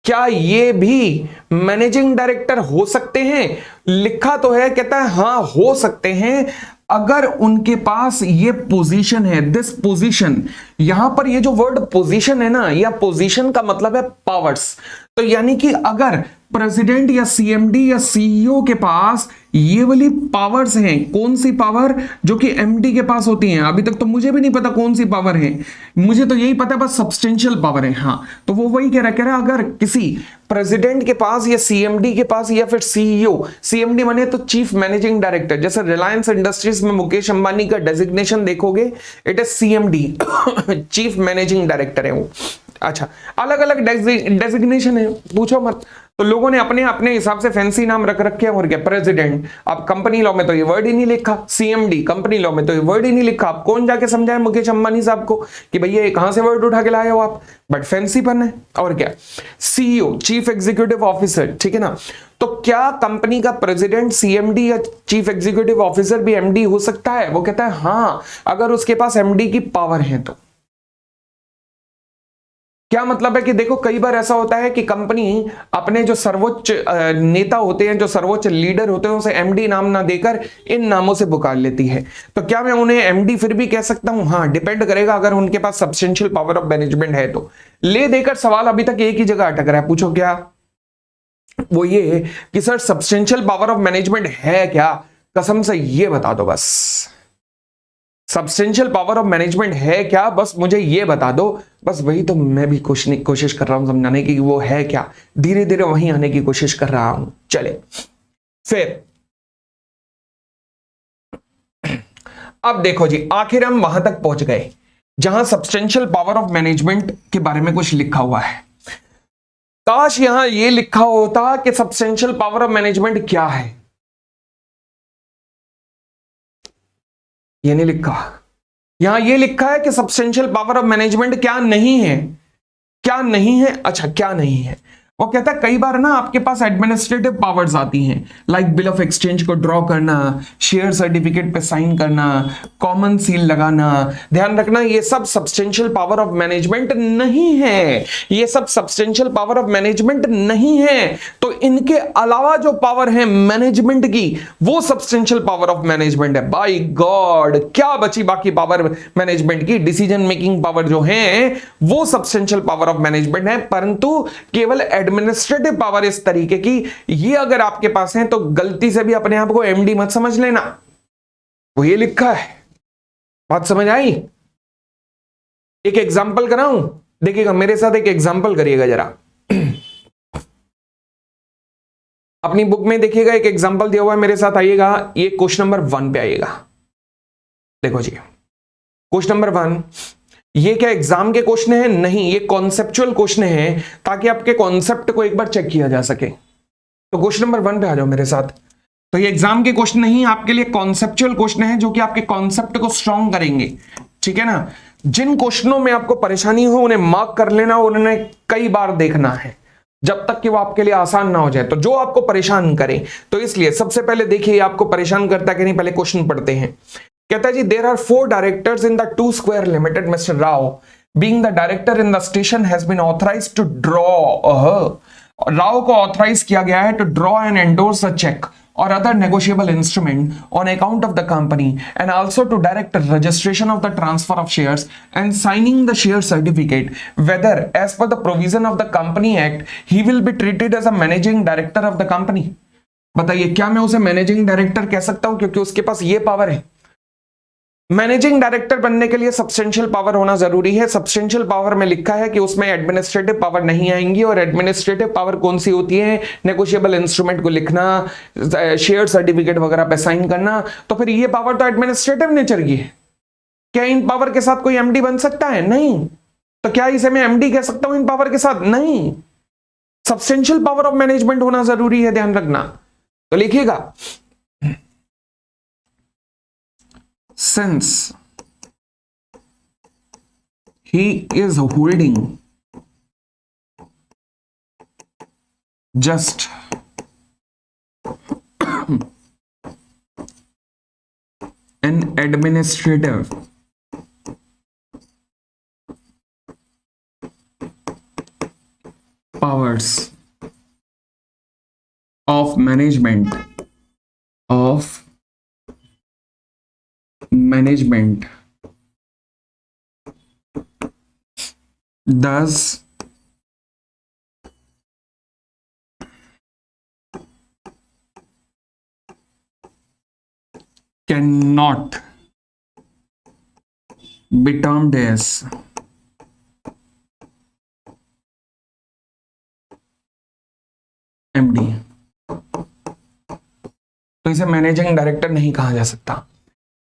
क्या ये भी मैनेजिंग डायरेक्टर हो सकते हैं? लिखा तो है, कहता है हाँ हो सकते हैं, अगर उनके पास ये पोजीशन है, दिस पोजीशन। यहां पर ये जो वर्ड पोजीशन है ना, या पोजीशन का मतलब है पावर्स। तो यानी कि अगर प्रेसिडेंट या सीएमडी या सीईओ के पास ये वाली पावर्स हैं, कौन सी पावर? जो कि एमडी के पास होती हैं। अभी तक तो मुझे भी नहीं पता कौन सी पावर है, मुझे तो यही पता है बस सब्सटेंशियल पावर है। हाँ, तो वो वही कह रहा है अगर किसी प्रेसिडेंट के पास या सीएमडी के पास या फिर सीईओ, सीएमडी माने तो चीफ मैनेजिंग डायरेक्टर, जैसे रिलायंस इंडस्ट्रीज में मुकेश अंबानी का डेजिग्नेशन देखोगे, it is CMD, chief managing director है वो। अच्छा, अलग अलग डेजिग्नेशन है, पूछो मत। तो लोगों ने अपने अपने हिसाब से फैंसी नाम रख रखे हैं, और क्या, प्रेसिडेंट। अब कंपनी लॉ में तो ये वर्ड ही नहीं लिखा, सीएमडी कंपनी लॉ में तो ये वर्ड ही नहीं लिखा। आप कौन जाके समझाए मुकेश अंबानी साहब को कि भैया ये कहां से वर्ड उठा के लाए हो आप, बट फैंसी पन है। और क्या, सीईओ चीफ एग्जीक्यूटिव ऑफिसर, ठीक है ना। तो क्या कंपनी का प्रेसिडेंट सीएमडी या चीफ एग्जीक्यूटिव ऑफिसर भी एमडी हो सकता है? वो कहता है हां, अगर उसके पास एमडी की पावर है तो। क्या मतलब है कि देखो, कई बार ऐसा होता है कि कंपनी अपने जो सर्वोच्च नेता होते हैं, जो सर्वोच्च लीडर होते हैं, उसे एमडी नाम ना देकर इन नामों से पुकार लेती है। तो क्या मैं उन्हें एमडी फिर भी कह सकता हूं? हाँ, डिपेंड करेगा अगर उनके पास सब्सटेंशियल पावर ऑफ मैनेजमेंट है तो। ले देकर सवाल अभी तक एक ही जगह अटक रहा है, पूछो क्या? वो ये कि sir substantial power of management है क्या? कसम से ये बता दो बस, सब्सटेंशियल पावर ऑफ मैनेजमेंट है क्या, बस मुझे ये बता दो। बस वही तो मैं भी कोशिश कर रहा हूं समझाने की, वो है क्या। धीरे धीरे वहीं आने की कोशिश कर रहा हूं। चले फिर अब देखो जी, आखिर हम वहां तक पहुंच गए जहां सब्सटेंशियल पावर ऑफ मैनेजमेंट के बारे में कुछ लिखा हुआ है। काश यहां ये लिखा होता कि सब्सटेंशियल पावर ऑफ मैनेजमेंट क्या है। ये नहीं लिखा। यहां ये लिखा है कि सब्सटेंशियल पावर ऑफ मैनेजमेंट क्या नहीं है। क्या नहीं है? अच्छा, क्या नहीं है? वो कहता है कई बार ना आपके पास एडमिनिस्ट्रेटिव पावर्स आती हैं, लाइक बिल ऑफ एक्सचेंज को ड्रॉ करना, शेयर सर्टिफिकेट पे साइन करना, कॉमन सील लगाना। ध्यान रखना, ये सब सब्सटेंशियल पावर ऑफ मैनेजमेंट नहीं है। ये सब सब्सटेंशियल पावर ऑफ मैनेजमेंट नहीं है। तो इनके अलावा जो पावर है मैनेजमेंट की, वो सब्सटेंशियल पावर ऑफ मैनेजमेंट है। बाय गॉड, क्या बची बाकी पावर मैनेजमेंट की? डिसीजन मेकिंग पावर जो है वो सब्सटेंशियल पावर ऑफ मैनेजमेंट है, परंतु केवल एडमिनिस्ट्रेटिव पावर इस तरीके की, ये अगर आपके पास है तो गलती से भी अपने आप को एमडी मत समझ लेना। वो ये लिखा है, बात समझ आई? एक एग्जांपल कराऊं, देखिएगा मेरे साथ, एक एग्जांपल करिएगा जरा। अपनी बुक में देखिएगा, एक एग्जांपल दिया हुआ है, मेरे साथ आइएगा। ये क्वेश्चन नंबर 1 पे आइएगा। देखो जी, क्वेश्चन नंबर 1, ये क्या एग्जाम के क्वेश्चन है? नहीं, ये कॉन्सेप्चुअल क्वेश्चन है, ताकि आपके कॉन्सेप्ट को एक बार चेक किया जा सके। तो क्वेश्चन नंबर 1 पे आ जाओ मेरे साथ। तो ये एग्जाम के क्वेश्चन नहीं, आपके लिए कॉन्सेप्चुअल क्वेश्चन है, जो कि आपके कॉन्सेप्ट को स्ट्रॉन्ग करेंगे, ठीक है ना। जिन क्वेश्चनों में आपको परेशानी हो उन्हें मार्क कर लेना, उन्हें कई बार देखना है जब तक कि वो आपके लिए आसान ना हो जाए, तो जो आपको परेशान करे। तो इसलिए सबसे पहले देखिए आपको परेशान करता है कि नहीं, पहले क्वेश्चन पढ़ते हैं। कहता है जी, there are 4 directors in the 2 Square limited. Mister Rao being the director in the station has been authorised to draw. Rao को ऑथराइज किया गया है to draw and endorse a cheque or other negotiable instrument on account of the company, and also to direct registration of the transfer of shares and signing the share certificate, whether as per the provision of the Company Act he will be treated as a managing director of the company। बताइए, क्या मैं उसे managing director कह सकता हूं? क्योंकि उसके पास ये पावर है। मैनेजिंग डायरेक्टर बनने के लिए सब्सटेंशियल पावर होना जरूरी है। सब्सटेंशियल पावर में लिखा है कि उसमें एडमिनिस्ट्रेटिव पावर नहीं आएंगी, और एडमिनिस्ट्रेटिव पावर कौन सी होती है? नेगोशिएबल इंस्ट्रूमेंट को लिखना, शेयर सर्टिफिकेट वगैरह पे साइन करना। तो फिर ये पावर तो एडमिनिस्ट्रेटिव नेचर की है। क्या इन पावर के साथ कोई एमडी बन सकता है? नहीं। तो क्या इसे मैं एमडी कह सकता हूं इन पावर के साथ? नहीं। सब्सटेंशियल पावर ऑफ मैनेजमेंट होना जरूरी है, ध्यान रखना। तो लिखिएगा, since he is holding just an administrative powers of management thus cannot be termed as MD। तो इसे मैनेजिंग डायरेक्टर नहीं कहा जा सकता।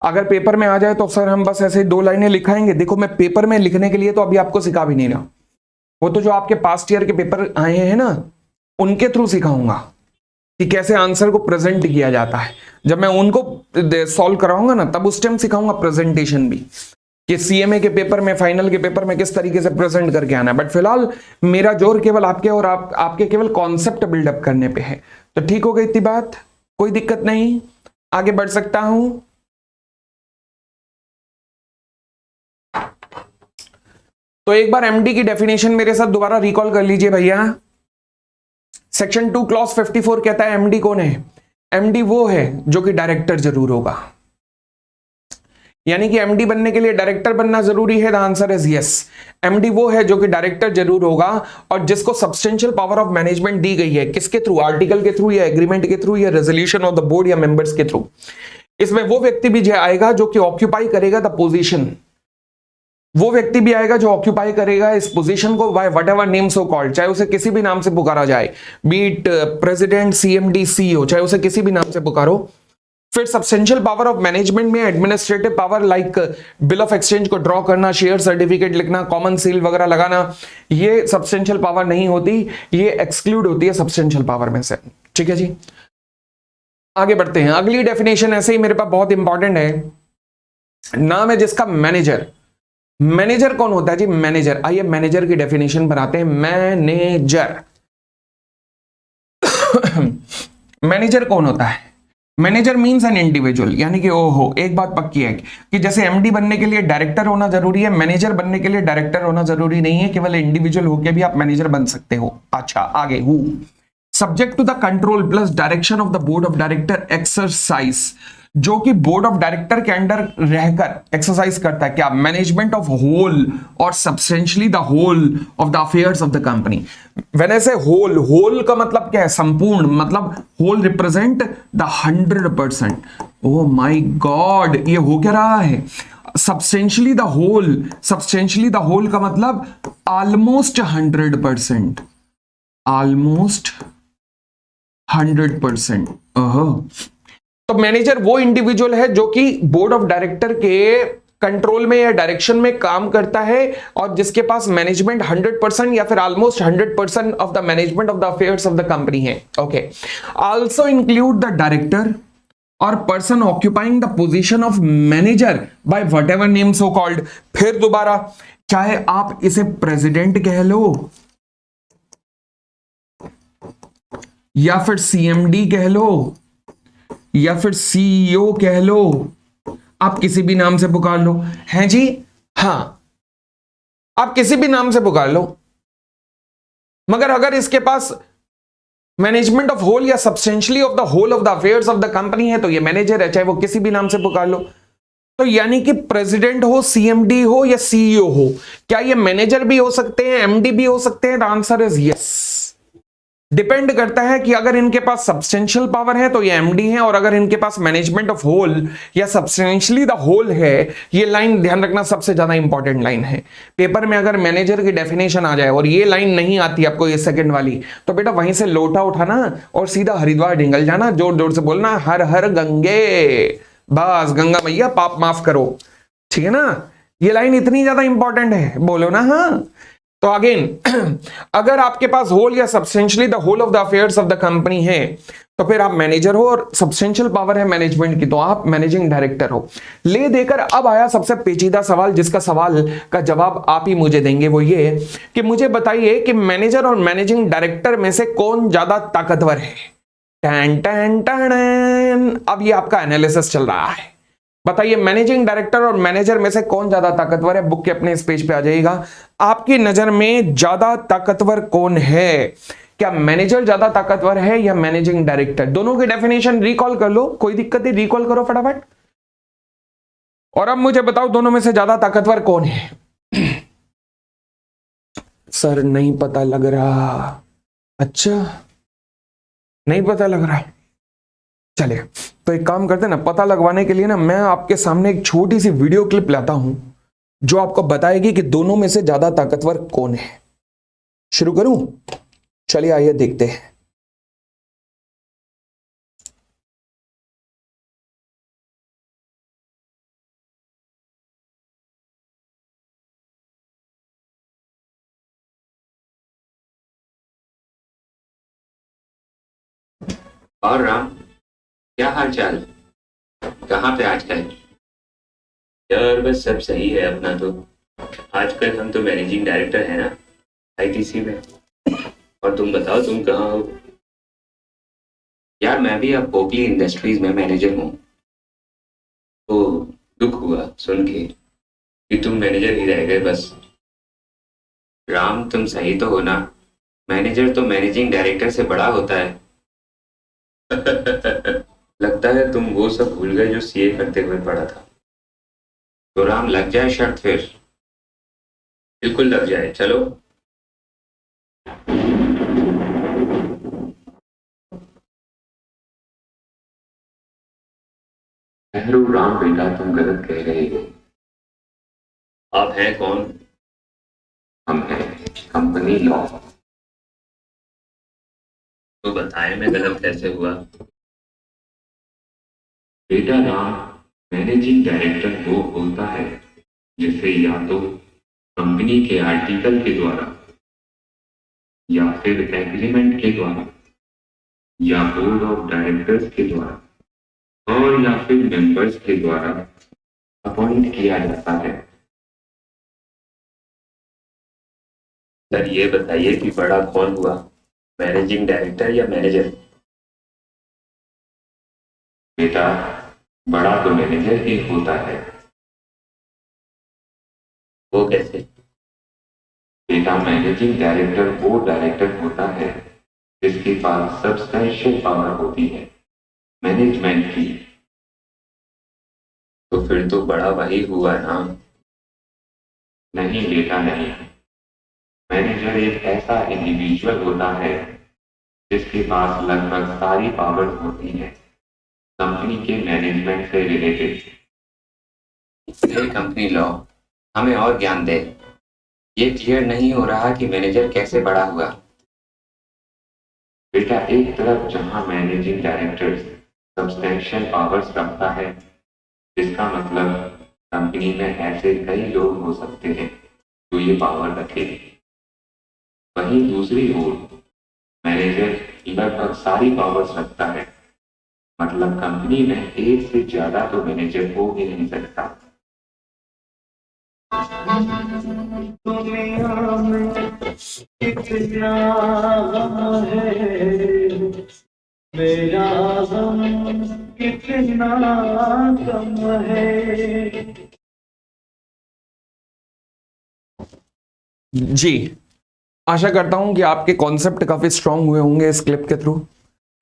अगर पेपर में आ जाए तो सर हम बस ऐसे 2 लाइनें लिखाएंगे। देखो, मैं पेपर में लिखने के लिए तो अभी आपको सिखा भी नहीं रहा, वो तो जो आपके पास्ट ईयर के पेपर आए हैं ना, उनके थ्रू सिखाऊंगा कि कैसे आंसर को प्रेजेंट किया जाता है। जब मैं उनको सॉल्व कराऊंगा ना, तब उस टाइम सिखाऊंगा प्रेजेंटेशन भी, कि सीएमए के पेपर में, फाइनल के पेपर में किस तरीके से प्रेजेंट करके आना है। बट फिलहाल मेरा जोर केवल आपके और आपके केवल कॉन्सेप्ट बिल्डअप करने पे है। तो ठीक हो गई इतनी बात, कोई दिक्कत नहीं, आगे बढ़ सकता हूं। तो एक बार एमडी की डेफिनेशन मेरे साथ दोबारा रिकॉल कर लीजिए भैया। सेक्शन 2 क्लॉज 54 कहता है एमडी कौन है? एमडी वो है जो कि डायरेक्टर जरूर होगा। यानी कि एमडी बनने के लिए डायरेक्टर बनना जरूरी है। The answer is yes. MD वो है जो कि डायरेक्टर जरूर होगा और जिसको सब्सटेंशियल पावर ऑफ मैनेजमेंट दी गई है। किसके थ्रू? आर्टिकल के थ्रू, या एग्रीमेंट के थ्रू, या रेजोल्यूशन ऑफ द बोर्ड या मेंबर्स के थ्रू। इसमें वो व्यक्ति भी आएगा जो कि ऑक्यूपाई करेगा द पोजीशन। वो व्यक्ति भी आएगा जो ऑक्यूपाई करेगा इस पोजीशन को by whatever name so called, चाहे उसे किसी भी नाम से पुकारा जाए, बीट प्रेसिडेंट, सीएमडी, सीईओ, चाहे उसे किसी भी नाम से पुकारो। फिर सब्सटेंशियल पावर ऑफ मैनेजमेंट में administrative power like bill of exchange को ड्रॉ करना, शेयर सर्टिफिकेट लिखना, कॉमन सील वगैरह लगाना, ये सब्सटेंशियल पावर नहीं होती, ये एक्सक्लूड होती है सब्सटेंशियल पावर में से। ठीक है जी, आगे बढ़ते हैं। अगली डेफिनेशन ऐसे ही मेरे पास बहुत इंपॉर्टेंट है, नाम है जिसका मैनेजर। मैनेजर कौन होता है जी? मैनेजर, आइए मैनेजर की डेफिनेशन बनाते हैं। मैनेजर मैनेजर कौन होता है? मैनेजर मींस एन इंडिविजुअल, यानी कि ओहो, एक बात पक्की है कि जैसे एमडी बनने के लिए डायरेक्टर होना जरूरी है, मैनेजर बनने के लिए डायरेक्टर होना जरूरी नहीं है, केवल इंडिविजुअल होकर भी आप मैनेजर बन सकते हो। अच्छा, आगे who subject to the control plus direction of the board of director exercise, जो कि बोर्ड ऑफ डायरेक्टर के अंडर रहकर एक्सरसाइज करता है क्या? मैनेजमेंट ऑफ होल और substantially the whole of the affairs of the company. When I say whole, whole का मतलब क्या है? संपूर्ण, मतलब whole represent the 100%। Oh my god, ये हो क्या रहा है? Substantially the whole, substantially the whole का मतलब ऑलमोस्ट 100%, ऑलमोस्ट 100%। तो मैनेजर वो इंडिविजुअल है जो कि बोर्ड ऑफ डायरेक्टर के कंट्रोल में या डायरेक्शन में काम करता है और जिसके पास मैनेजमेंट 100% या फिर almost 100% of the management of the affairs of the company है। Okay, also include the director और person occupying the position of manager by whatever name so called. फिर दोबारा, चाहे आप इसे प्रेसिडेंट कह लो या फिर सीएमडी कह लो या फिर सीईओ कह लो, आप किसी भी नाम से पुकार लो। हैं जी? हां, आप किसी भी नाम से पुकार लो, मगर अगर इसके पास मैनेजमेंट ऑफ होल या substantially of the whole of the affairs of the company है तो ये मैनेजर है, चाहे वो किसी भी नाम से पुकार लो। तो यानी कि प्रेसिडेंट हो, सीएमडी हो या सीईओ हो, क्या ये मैनेजर भी हो सकते हैं, एमडी भी हो सकते हैं? The answer is yes. Depend करता है कि अगर इनके पास सब्सटेंशियल पावर है तो ये एमडी है, और अगर इनके पास मैनेजमेंट ऑफ होल या सब्सटेंशियली द होल है, ये लाइन ध्यान रखना सबसे ज्यादा इंपॉर्टेंट लाइन है। पेपर में अगर मैनेजर की डेफिनेशन आ जाए और ये लाइन नहीं आती आपको, ये सेकंड वाली, तो बेटा वहीं से लोटा उठाना और सीधा हरिद्वार निकल जाना, जोर जोर से बोलना हर हर गंगे, बस गंगा मैया पाप माफ करो। ठीक है ना? ये लाइन इतनी ज्यादा इंपॉर्टेंट है, बोलो ना हाँ। तो अगेन अगर आपके पास होल या substantially the whole of the affairs of the company है तो फिर आप मैनेजर हो, और सब्सटेंशियल पावर है मैनेजमेंट की तो आप मैनेजिंग डायरेक्टर हो। ले देकर अब आया सबसे पेचीदा सवाल, जिसका सवाल का जवाब आप ही मुझे देंगे। वो ये कि मुझे बताइए कि मैनेजर और मैनेजिंग डायरेक्टर में से कौन ज्यादा ताकतवर है? टन टन टन, अब ये आपका एनालिसिस चल रहा है। बताइए मैनेजिंग डायरेक्टर और मैनेजर में से कौन ज्यादा ताकतवर है? बुक के अपने इस पेज पे आ जाइएगा। आपकी नजर में ज्यादा ताकतवर कौन है? क्या मैनेजर ज्यादा ताकतवर है या मैनेजिंग डायरेक्टर? दोनों की डेफिनेशन रिकॉल कर लो, कोई दिक्कत नहीं, रिकॉल करो फटाफट। और अब मुझे बताओ दोनों में से ज्यादा ताकतवर कौन है? सर नहीं पता लग रहा। अच्छा, नहीं पता लग रहा। चलिए, तो एक काम करते हैं ना, पता लगवाने के लिए ना मैं आपके सामने एक छोटी सी वीडियो क्लिप लाता हूं जो आपको बताएगी कि दोनों में से ज्यादा ताकतवर कौन है। शुरू करूं? चलिए आइए देखते हैं। और राम, क्या हाल चाल? कहाँ पे आजकल? यार बस सब सही है अपना तो। आजकल हम तो मैनेजिंग डायरेक्टर है ना, आईटीसी में। और तुम बताओ, तुम कहाँ हो? यार मैं भी अब पोपली इंडस्ट्रीज में मैनेजर हूँ। तो दुख हुआ सुन के कि तुम मैनेजर ही रह गए बस। राम, तुम सही तो हो ना? मैनेजर तो मैनेजिंग डायरेक्टर से बड़ा होता है। लगता है तुम वो सब भूल गए जो सीए करते हुए पढ़ा था। तो राम, लग जाए शर्त फिर। बिल्कुल लग जाए, चलो। नेहरू, राम बेटा, तुम गलत कह रहे हो। आप हैं कौन? हम हैं कंपनी लॉ। तो बताएं मैं गलत कैसे हुआ? बेटा राम, मैनेजिंग डायरेक्टर वो होता है जिसे या तो कंपनी के आर्टिकल के द्वारा, या फिर एग्रीमेंट के द्वारा, या बोर्ड ऑफ डायरेक्टर्स के द्वारा, और या फिर मेंबर्स के द्वारा अपॉइंट किया जाता है। सर ये बताइए कि बड़ा कौन हुआ, मैनेजिंग डायरेक्टर या मैनेजर? बेटा, बड़ा तो मैनेजर ही होता है। वो कैसे? बेटा, मैनेजिंग डायरेक्टर वो डायरेक्टर होता है जिसके पास सब्सटैंशियल पावर होती है मैनेजमेंट की। तो फिर तो बड़ा वही हुआ ना? नहीं बेटा नहीं। मैनेजर एक ऐसा इंडिविजुअल होता है जिसके पास लगभग सारी पावर होती है कंपनी के मैनेजमेंट से रिलेटेड। ये कंपनी लॉ हमें और ज्ञान दे। ये क्लियर नहीं हो रहा कि मैनेजर कैसे बड़ा हुआ। बेटा, एक तरफ जहां मैनेजिंग डायरेक्टर सब्सटेंशियल पावर्स रखता है, जिसका मतलब कंपनी में ऐसे कई लोग हो सकते हैं जो ये पावर रखे, वहीं दूसरी ओर मैनेजर लगभग सारी पावर्स रखता है। मतलब कंपनी में एक से ज्यादा तो मैनेजर हो ही नहीं सकता। दुनिया में कितना गम है, मेरा गम कितना कम है। जी, आशा करता हूं कि आपके कॉन्सेप्ट काफी स्ट्रांग हुए होंगे इस क्लिप के थ्रू।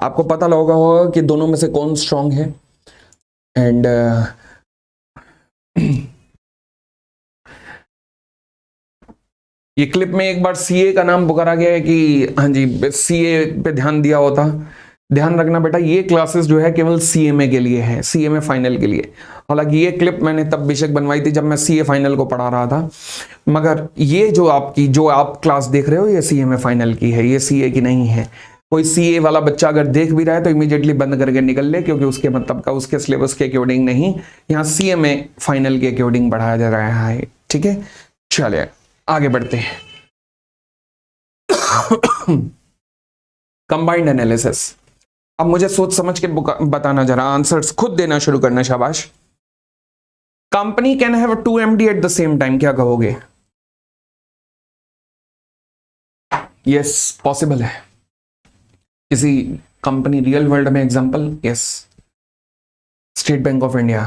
आपको पता लगा होगा कि दोनों में से कौन स्ट्रांग है। एंड ये क्लिप में एक बार सीए का नाम पुकारा गया है कि हाँ जी सीए पे ध्यान दिया होता। ध्यान रखना बेटा, ये क्लासेस जो है केवल सीएमए के लिए है, सीएमए फाइनल के लिए। हालांकि ये क्लिप मैंने तब बेशक बनवाई थी जब मैं सीए फाइनल को पढ़ा रहा था, मगर ये जो आप क्लास देख रहे हो ये सीएमए फाइनल की है, ये सीए की नहीं है। कोई सीए वाला बच्चा अगर देख भी रहा है तो इमीडिएटली बंद करके निकल ले, क्योंकि उसके मतलब का उसके सिलेबस के अकॉर्डिंग नहीं, यहाँ सीएमए फाइनल के अकॉर्डिंग पढ़ाया जा रहा है। ठीक है, चलिए आगे बढ़ते हैं। Combined analysis. अब मुझे सोच समझ के बताना, जरा आंसर्स खुद देना शुरू करना, शाबाश। Company can have 2 MD at the same time, क्या कहोगे? यस, पॉसिबल है। किसी कंपनी रियल वर्ल्ड में example? Yes, state bank of India,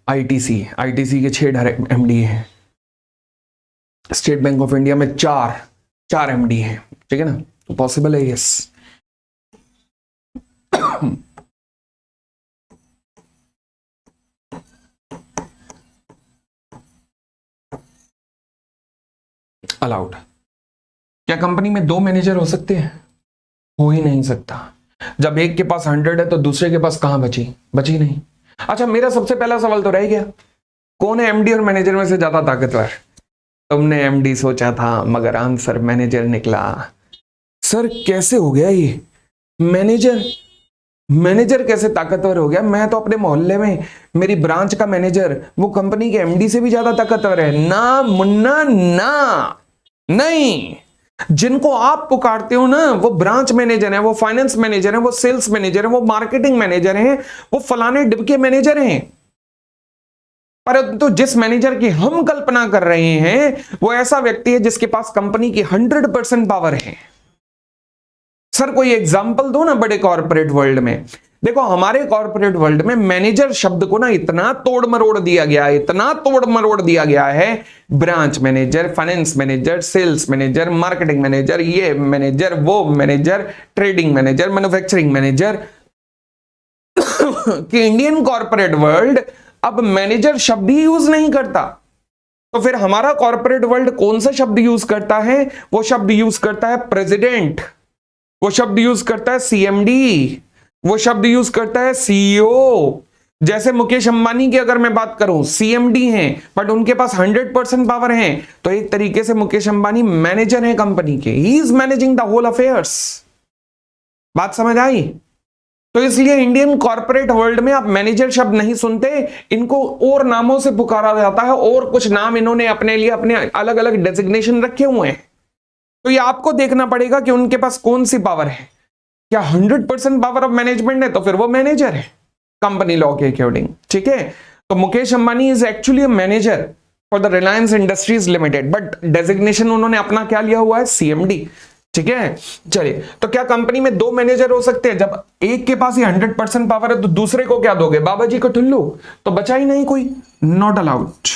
ITC के 6 MD हैं। स्टेट बैंक ऑफ इंडिया में चार MD हैं, ठीक है ना, तो पॉसिबल है, यस। अलाउड। क्या कंपनी में 2 मैनेजर हो सकते हैं? हो ही नहीं सकता। जब एक के पास 100 है तो दूसरे के पास कहां बची नहीं। अच्छा, मेरा सबसे पहला सवाल तो रह गया, कौन है एमडी और मैनेजर में से ज्यादा ताकतवर? तुमने एमडी सोचा था मगर आंसर मैनेजर निकला। सर कैसे हो गया ये? मैनेजर कैसे ताकतवर हो गया? मैं तो अपने मोहल्ले में मेरी ब्रांच का मैनेजर वो कंपनी के एमडी से भी ज्यादा ताकतवर है। ना मुन्ना ना, नहीं। जिनको आप पुकारते हो ना, वो ब्रांच मैनेजर है, वो फाइनेंस मैनेजर है, वो सेल्स मैनेजर है, वो मार्केटिंग मैनेजर है, वो फलाने डिबके मैनेजर हैं। परंतु जिस मैनेजर की हम कल्पना कर रहे हैं वो ऐसा व्यक्ति है जिसके पास कंपनी की 100% पावर है। सर कोई एग्जांपल दो ना बड़े कॉर्पोरेट वर्ल्ड में। देखो हमारे कॉर्पोरेट वर्ल्ड में मैनेजर शब्द को ना इतना तोड़ मरोड़ दिया गया है, इतना तोड़ मरोड़ दिया गया है, branch manager, finance manager, sales manager, marketing manager, ये मैनेजर, वो manager, trading manager, manufacturing manager कि इंडियन कॉर्पोरेट वर्ल्ड अब मैनेजर शब्द ही यूज नहीं करता। तो फिर हमारा कॉर्पोरेट वर्ल्ड कौन सा शब्द यूज करता है? वो शब्द यूज करता है प्रेसिडेंट, वो शब्द यूज करता है सीएमडी, वो शब्द यूज करता है सीईओ। जैसे मुकेश अंबानी की अगर मैं बात करूं, सीएमडी हैं बट उनके पास 100% पावर है, तो एक तरीके से मुकेश अंबानी मैनेजर हैं कंपनी के, he is managing the whole affairs. बात समझ आई? तो इसलिए इंडियन कॉर्पोरेट वर्ल्ड में आप मैनेजर शब्द नहीं सुनते, इनको और नामों से पुकारा जाता है, और कुछ नाम इन्होंने अपने लिए अपने अलग अलग डेजिग्नेशन रखे हुए हैं। तो ये आपको देखना पड़ेगा कि उनके पास कौन सी पावर है। क्या 100% पावर ऑफ मैनेजमेंट है तो फिर वो मैनेजर है कंपनी लॉ के अकॉर्डिंग, ठीक है। तो Mukesh Ambani is actually a manager for the Reliance industries limited, but designation उन्होंने अपना क्या लिया हुआ है? सीएमडी, ठीक है। चलिए, तो क्या कंपनी में दो मैनेजर हो सकते हैं? जब एक के पास ही 100% पावर है तो दूसरे को क्या दोगे? बाबा जी को ठुल्लू? तो बचा ही नहीं कोई, नॉट अलाउड,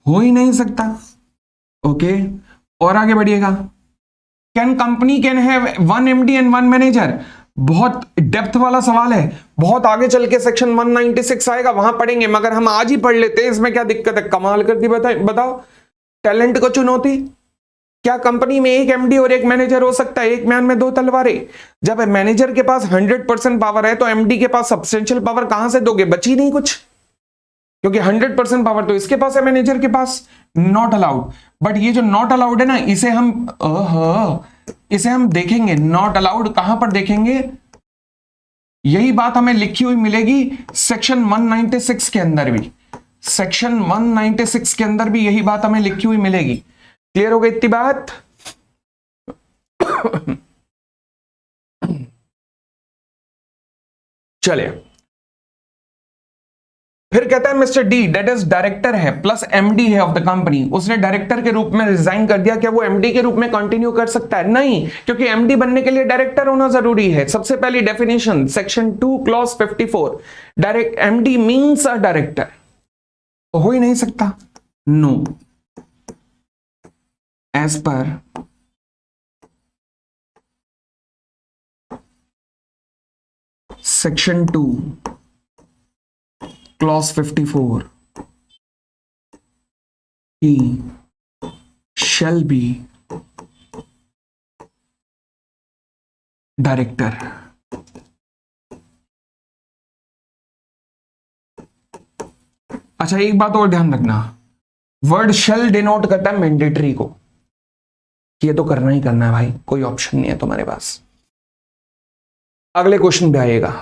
हो ही नहीं सकता। ओके, और आगे बढ़िएगा। Can company can have 1 MD and 1 manager? बहुत डेप्थ वाला सवाल है, बहुत आगे चल के सेक्शन 196 आएगा, वहां पढ़ेंगे, मगर हम आज ही पढ़ लेते हैं, इसमें क्या दिक्कत है? कमाल कर दी, बताओ, टैलेंट को चुनौती। क्या कंपनी में एक एमडी और एक मैनेजर हो सकता है? एक म्यान में दो तलवारें। जब मैनेजर के पास 100% पावर है तो एमडी के पास सब्सटेंशियल पावर कहां से दोगे? बची नहीं कुछ, क्योंकि 100% पावर तो इसके पास है, मैनेजर के पास। Not allowed. बट ये जो नॉट अलाउड है ना, इसे हम देखेंगे। नॉट अलाउड कहां पर देखेंगे? यही बात हमें लिखी हुई मिलेगी सेक्शन 196 के अंदर भी। सेक्शन 196 के अंदर भी यही बात हमें लिखी हुई मिलेगी। क्लियर हो गई इतनी बात? चलिए, फिर कहता है mister D date is director है प्लस एमडी है ऑफ द कंपनी, उसने डायरेक्टर के रूप में रिजाइन कर दिया, क्या वो एमडी के रूप में कंटिन्यू कर सकता है? नहीं, क्योंकि एमडी बनने के लिए डायरेक्टर होना जरूरी है। सबसे पहली definition section 2 clause 54, direct MD means a director, तो हो ही नहीं सकता। No, as per section 2 clause 54 he shall be director। अच्छा, एक बात और ध्यान रखना, वर्ड शेल डिनोट करता है मैंडेटरी को, ये तो करना ही करना है भाई, कोई ऑप्शन नहीं है तुम्हारे पास। अगले क्वेश्चन पे आएगा।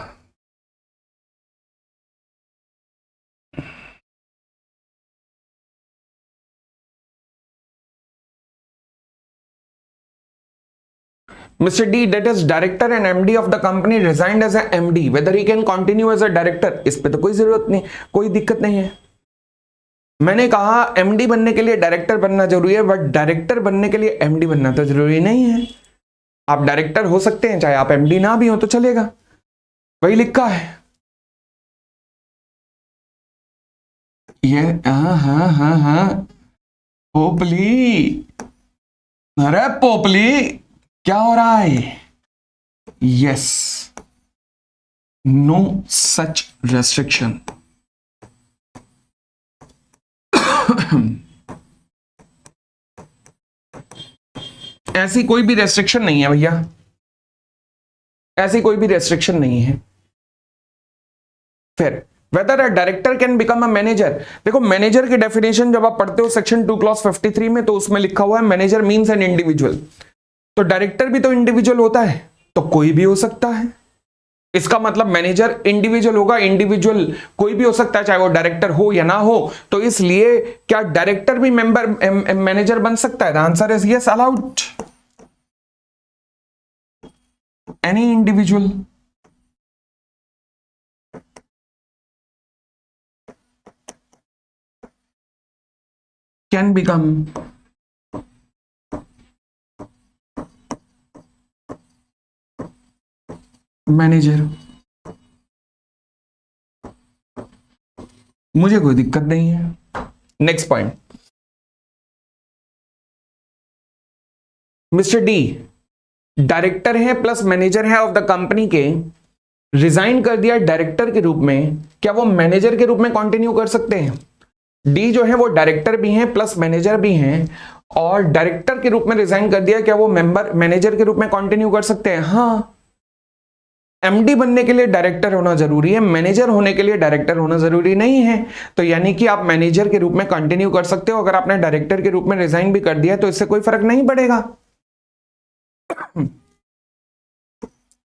Mr. D, that is director and MD of the company, resigned as a MD. Whether he can continue as a director, इस पे तो कोई जरूरत नहीं, कोई दिक्कत नहीं है। मैंने कहा MD बनने के लिए डायरेक्टर बनना जरूरी है, बट डायरेक्टर बनने के लिए MD बनना तो जरूरी नहीं है। आप डायरेक्टर हो सकते हैं, चाहे आप MD ना भी हो तो चलेगा, वही लिखा है ये। हाँ, पोपली, अरे पोपली, क्या हो रहा है? Yes, no such restriction. ऐसी कोई भी रेस्ट्रिक्शन नहीं है भैया, ऐसी कोई भी रेस्ट्रिक्शन नहीं है। फिर weather a director can become a manager, देखो मैनेजर की डेफिनेशन जब आप पढ़ते हो सेक्शन 2 क्लॉज 53 में, तो उसमें लिखा हुआ है मैनेजर मीन्स एन इंडिविजुअल। तो डायरेक्टर भी तो इंडिविजुअल होता है, तो कोई भी हो सकता है। इसका मतलब मैनेजर इंडिविजुअल होगा, इंडिविजुअल कोई भी हो सकता है, चाहे वो डायरेक्टर हो या ना हो। तो इसलिए क्या डायरेक्टर भी मेंबर मैनेजर बन सकता है? The answer is yes, allowed. Any individual can become manager. मुझे कोई दिक्कत नहीं है। Next point, mister D director है प्लस मैनेजर है ऑफ द कंपनी के, रिजाइन कर दिया डायरेक्टर के रूप में, क्या वो मैनेजर के रूप में कंटिन्यू कर सकते हैं? डी जो है वो डायरेक्टर भी हैं प्लस मैनेजर भी हैं, और डायरेक्टर के रूप में रिजाइन कर दिया, क्या वो मैनेजर के रूप में कंटिन्यू कर सकते हैं? हाँ। एमडी बनने के लिए डायरेक्टर होना जरूरी है, मैनेजर होने के लिए डायरेक्टर होना जरूरी नहीं है। तो यानी कि आप मैनेजर के रूप में कंटिन्यू कर सकते हो। अगर आपने डायरेक्टर के रूप में रिजाइन भी कर दिया तो इससे कोई फर्क नहीं पड़ेगा।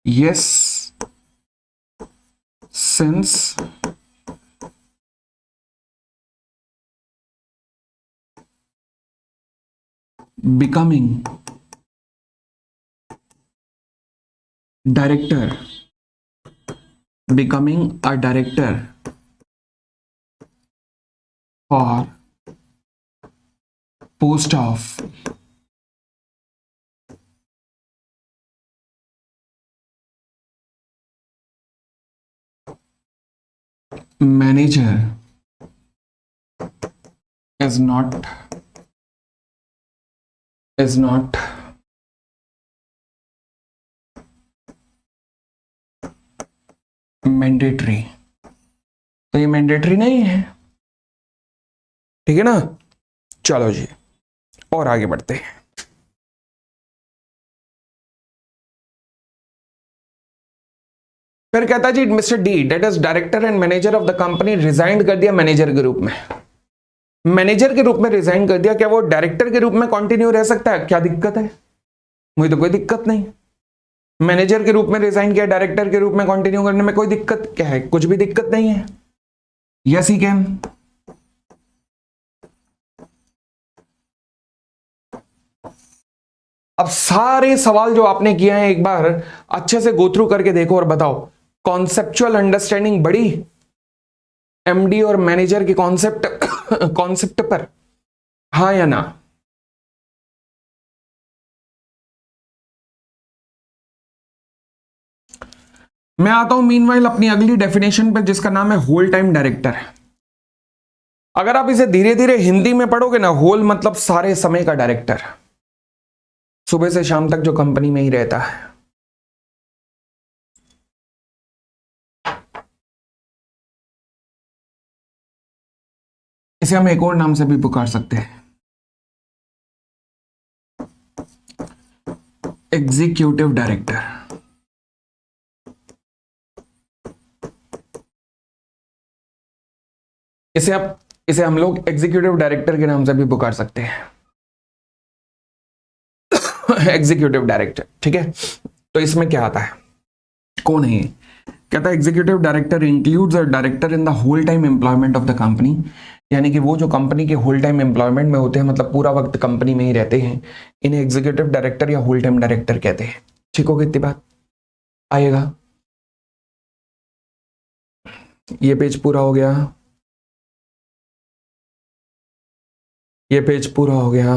Yes, since becoming director, becoming a director for post of manager is not mandatory. तो ये मैंडेटरी नहीं है, ठीक है ना। चलो जी और आगे बढ़ते हैं। फिर कहता जी mister D date is director and manager of the company resign कर दिया मैनेजर के रूप में। मैनेजर के रूप में रिजाइन कर दिया, क्या वो डायरेक्टर के रूप में कंटिन्यू रह सकता है? क्या दिक्कत है? मुझे तो कोई दिक्कत नहीं। मैनेजर के रूप में रिजाइन किया, डायरेक्टर के रूप में कंटिन्यू करने में कोई दिक्कत क्या है? कुछ भी दिक्कत नहीं है। Yes he can. अब सारे सवाल जो आपने किए हैं एक बार अच्छे से गो थ्रू करके देखो और बताओ, कॉन्सेप्चुअल अंडरस्टैंडिंग बढ़ी एमडी और मैनेजर के कॉन्सेप्ट पर, हाँ या ना? मैं आता हूं मीनवाइल अपनी अगली डेफिनेशन पे, जिसका नाम है होल टाइम डायरेक्टर। अगर आप इसे धीरे धीरे हिंदी में पढ़ोगे ना, होल मतलब सारे समय का डायरेक्टर, सुबह से शाम तक जो कंपनी में ही रहता है। इसे हम एक और नाम से भी पुकार सकते हैं, एग्जीक्यूटिव डायरेक्टर। इसे हम लोग एग्जीक्यूटिव डायरेक्टर के नाम से भी पुकार सकते हैं, एग्जीक्यूटिव डायरेक्टर, ठीक है। तो इसमें क्या आता है, कौन है? कहता है executive director includes a director in the whole time employment of the company, यानी कि वो जो कंपनी के होल टाइम एम्प्लॉयमेंट में होते हैं, मतलब पूरा वक्त कंपनी में ही रहते हैं, इन्हें एग्जीक्यूटिव डायरेक्टर या होल टाइम डायरेक्टर कहते हैं। ठीक होगी इतनी बात? आएगा। ये पेज पूरा हो गया, ये पेज पूरा हो गया,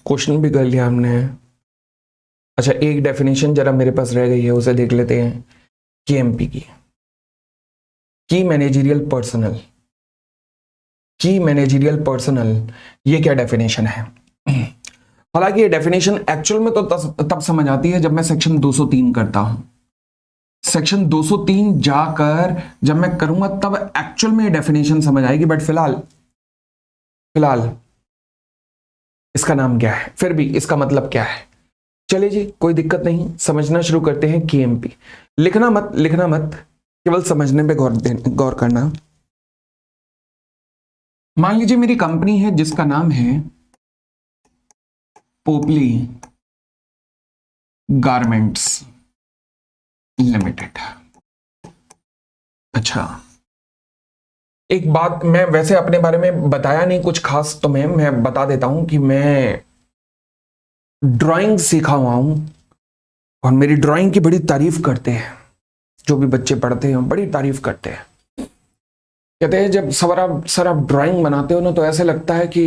क्वेश्चन भी कर लिया हमने। अच्छा, एक डेफिनेशन जरा मेरे पास रह गई है, उसे देख लेते हैं। केएमपी की मैनेजरियल पर्सनल, की मैनेजरियल पर्सनल, ये क्या डेफिनेशन है? हालांकि ये डेफिनेशन एक्चुअल में तो तब समझ आती है जब मैं सेक्शन 203 करता हूं। सेक्शन 203 जाकर जब मैं करूंगा तब एक्चुअल में ये डेफिनेशन समझ आएगी, बट फिलहाल इसका नाम क्या है, फिर भी इसका मतलब क्या है? चलिए जी, कोई दिक्कत नहीं, समझना शुरू करते हैं। केएमपी लिखना मत, केवल समझने पे गौर करना। मान लीजिए मेरी कंपनी है जिसका नाम है पोपली गारमेंट्स लिमिटेड। अच्छा, एक बात मैं वैसे अपने बारे में बताया नहीं कुछ खास, तो मैं बता देता हूं कि मैं ड्राइंग सीखा हुआ हूं और मेरी ड्राइंग की बड़ी तारीफ करते हैं। जो भी बच्चे पढ़ते हैं बड़ी तारीफ करते हैं। कहते हैं जब सर आप ड्राइंग बनाते हो ना तो ऐसे लगता है कि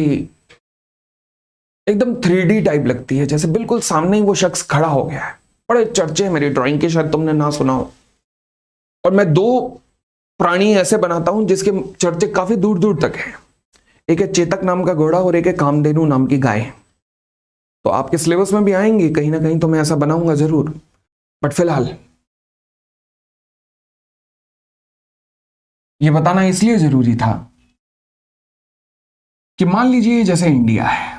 एकदम 3D टाइप लगती है, जैसे बिल्कुल सामने ही वो शख्स खड़ा हो गया है। बड़े चर्चे हैं मेरी ड्राइंग के, शायद तुमने ना सुना हो। और मैं दो प्राणी ऐसे बनाता हूं जिसके चर्चे काफी दूर दूर तक हैं। एक है चेतक नाम का घोड़ा और एक है कामधेनु नाम की गाय। तो आपके सिलेबस में भी आएंगे कहीं ना कहीं, तो मैं ऐसा बनाऊंगा जरूर। बट फिलहाल ये बताना इसलिए जरूरी था कि मान लीजिए जैसे इंडिया है,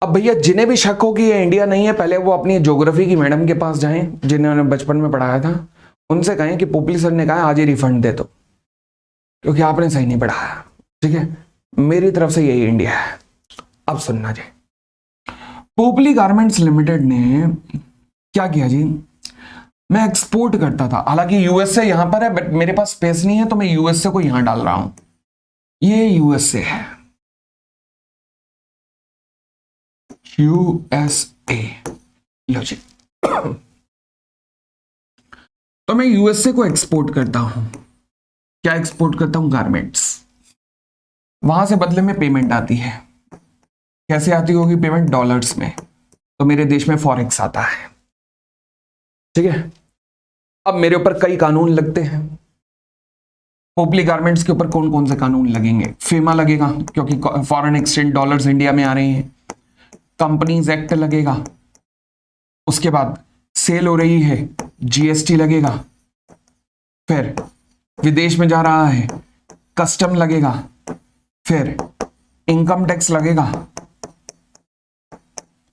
अब भैया जिन्हें भी शक हो कि ये इंडिया नहीं है, पहले वो अपनी ज्योग्राफी की मैडम के पास जाएं जिन्होंने बचपन में पढ़ाया था। उनसे कहें कि पोपली सर ने कहा आज ही रिफंड दे दो, क्योंकि आपने सही नहीं पढ़ाया। ठीक है, मेरी तरफ से यही इंडिया है। अब सुनना जी, पोपली गारमेंट्स लिमिटेड ने क्या किया जी, मैं एक्सपोर्ट करता था, हालांकि यूएसए यहां पर है बट मेरे पास स्पेस नहीं है तो मैं यूएसए को यहां डाल रहा हूं। ये यूएसए है, यूएसए। लो जी, तो मैं यूएसए को एक्सपोर्ट करता हूं। क्या एक्सपोर्ट करता हूं? गारमेंट्स। वहां से बदले में पेमेंट आती है। कैसे आती होगी पेमेंट? डॉलर्स में। तो मेरे देश में फॉरेक्स आता है। ठीक है, अब मेरे ऊपर कई कानून लगते हैं। पोपली गारमेंट्स के ऊपर कौन कौन से कानून लगेंगे? फेमा लगेगा क्योंकि फॉरेन एक्सचेंज डॉलर्स इंडिया में आ रहे हैं। कंपनीज एक्ट लगेगा। उसके बाद सेल हो रही है, जीएसटी लगेगा। फिर विदेश में जा रहा है, कस्टम लगेगा। फिर इनकम टैक्स लगेगा।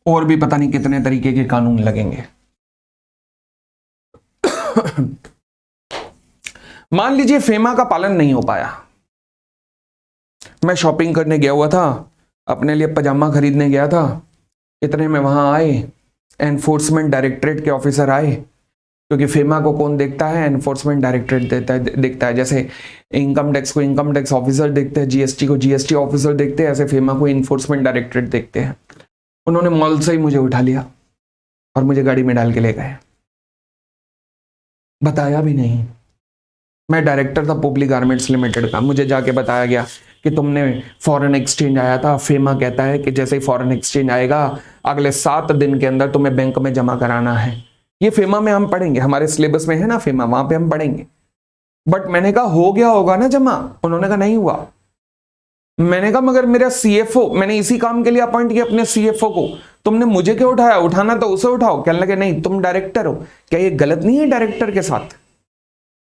और भी पता नहीं कितने तरीके के कानून लगेंगे। मान लीजिए फेमा का पालन नहीं हो पाया। मैं शॉपिंग करने गया हुआ था, अपने लिए पजामा खरीदने गया था, इतने में वहां आए एनफोर्समेंट डायरेक्टरेट के ऑफिसर आए। क्योंकि फेमा को कौन देखता है? एनफोर्समेंट डायरेक्टरेट देखता है। जैसे इनकम टैक्स को इनकम टैक्स ऑफिसर देखते हैं, जीएसटी को जीएसटी ऑफिसर देखते हैं, ऐसे फेमा को एनफोर्समेंट डायरेक्टरेट देखते हैं। उन्होंने मॉल से ही मुझे उठा लिया और मुझे गाड़ी में डाल के ले गए, बताया भी नहीं। मैं डायरेक्टर था पोपली गारमेंट्स लिमिटेड का, मुझे जाके बताया गया कि तुमने फॉरेन एक्सचेंज आया था। फेमा कहता है कि जैसे ही फॉरेन एक्सचेंज आएगा अगले 7 दिन के अंदर तुम्हें बैंक में जमा कराना है। ये फेमा में हम पढ़ेंगे, हमारे सिलेबस में है ना फेमा, वहां पे हम पढ़ेंगे। बट मैंने कहा हो गया होगा ना जमा? उन्होंने कहा नहीं हुआ। मैंने कहा मगर मेरा सीएफओ, मैंने इसी काम के लिए अपॉइंट किया अपने सीएफओ को, तुमने मुझे क्यों उठाया? उठाना तो उसे उठाओ। कहने लगे नहीं तुम डायरेक्टर हो। क्या ये गलत नहीं है डायरेक्टर के साथ?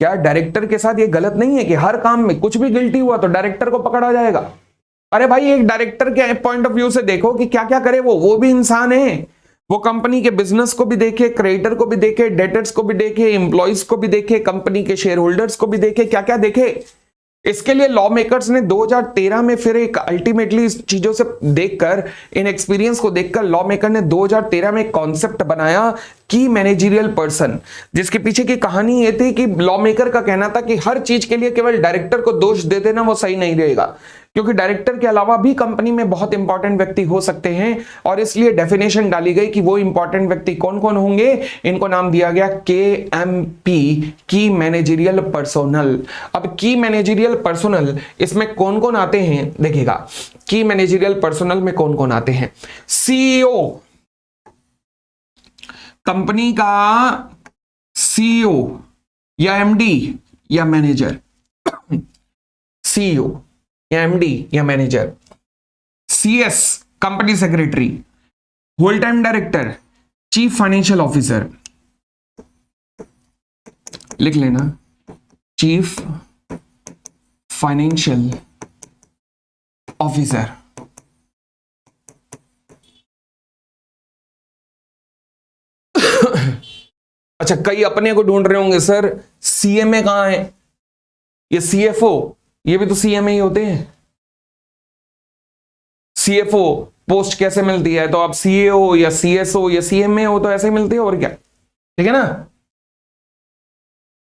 क्या डायरेक्टर के साथ ये गलत नहीं है कि हर काम में कुछ भी गिल्टी हुआ तो डायरेक्टर को पकड़ा जाएगा? अरे भाई एक डायरेक्टर के पॉइंट ऑफ व्यू से देखो कि क्या क्या करे, वो भी इंसान है। वो कंपनी के बिजनेस को भी देखे, क्रेडिटर को भी देखे, डेटर्स को भी देखे, एम्प्लॉइज को भी देखे, कंपनी के शेयर होल्डर्स को भी देखे, क्या क्या देखे। इसके लिए लॉ मेकर्स ने 2013 में फिर एक अल्टीमेटली इस चीजों से देखकर, इन एक्सपीरियंस को देखकर लॉ मेकर ने 2013 में एक कॉन्सेप्ट बनाया की मैनेजरियल पर्सन, जिसके पीछे की कहानी ये थी कि लॉ मेकर का कहना था कि हर चीज के लिए केवल डायरेक्टर को दोष दे देना वो सही नहीं रहेगा, क्योंकि डायरेक्टर के अलावा भी कंपनी में बहुत इंपॉर्टेंट व्यक्ति हो सकते हैं। और इसलिए डेफिनेशन डाली गई कि वो इंपॉर्टेंट व्यक्ति कौन कौन होंगे। इनको नाम दिया गया KMP, की मैनेजरियल पर्सोनल। अब की मैनेजरियल पर्सोनल, इसमें कौन कौन आते हैं देखिएगा। की मैनेजरियल पर्सोनल में कौन कौन आते हैं? सीईओ, कंपनी का सीईओ या एमडी या मैनेजर, सीईओ या एमडी या manager. CS, company secretary. Whole time director, chief financial officer. लिख लेना, चीफ फाइनेंशियल ऑफिसर। अच्छा, कई अपने को ढूंढ रहे होंगे सर CMA कहां है? ये सीएफओ, ये भी तो सीएमए ही होते हैं। सीएफओ पोस्ट कैसे मिलती है? तो आप सीएओ या सीएसओ या सीएमए हो तो ऐसे ही मिलती है, और क्या, ठीक है ना।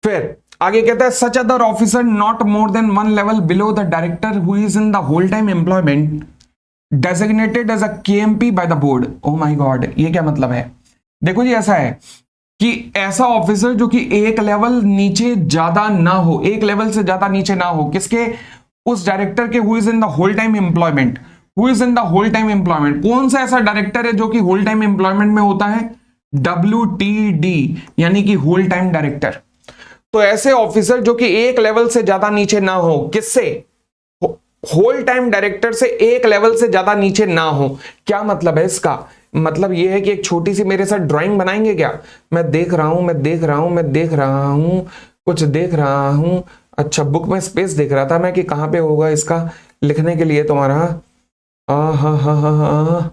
फिर आगे कहता है such other officer not more than one level below the director who is in the whole time employment designated as a KMP by the board. Oh my god, ये क्या मतलब है? देखो जी, ऐसा है कि ऐसा ऑफिसर जो कि एक लेवल नीचे ज्यादा ना हो, एक लेवल से ज्यादा नीचे ना हो, किसके? उस डायरेक्टर के, who is in the whole time employment. Who is in the whole time employment, कौन सा ऐसा डायरेक्टर है जो कि होल टाइम एम्प्लॉयमेंट में होता है? WTD, यानी कि होल टाइम डायरेक्टर। तो ऐसे ऑफिसर जो कि एक लेवल से ज्यादा नीचे ना हो, किससे? होल टाइम डायरेक्टर से एक लेवल से ज्यादा नीचे ना हो। क्या मतलब है इसका? मतलब यह है कि एक छोटी सी मेरे साथ ड्राइंग बनाएंगे क्या? मैं देख रहा हूं, मैं देख रहा हूं, मैं देख रहा हूं, कुछ देख रहा हूं। अच्छा, बुक में स्पेस देख रहा था मैं कि कहां पे होगा इसका लिखने के लिए तुम्हारा। हा।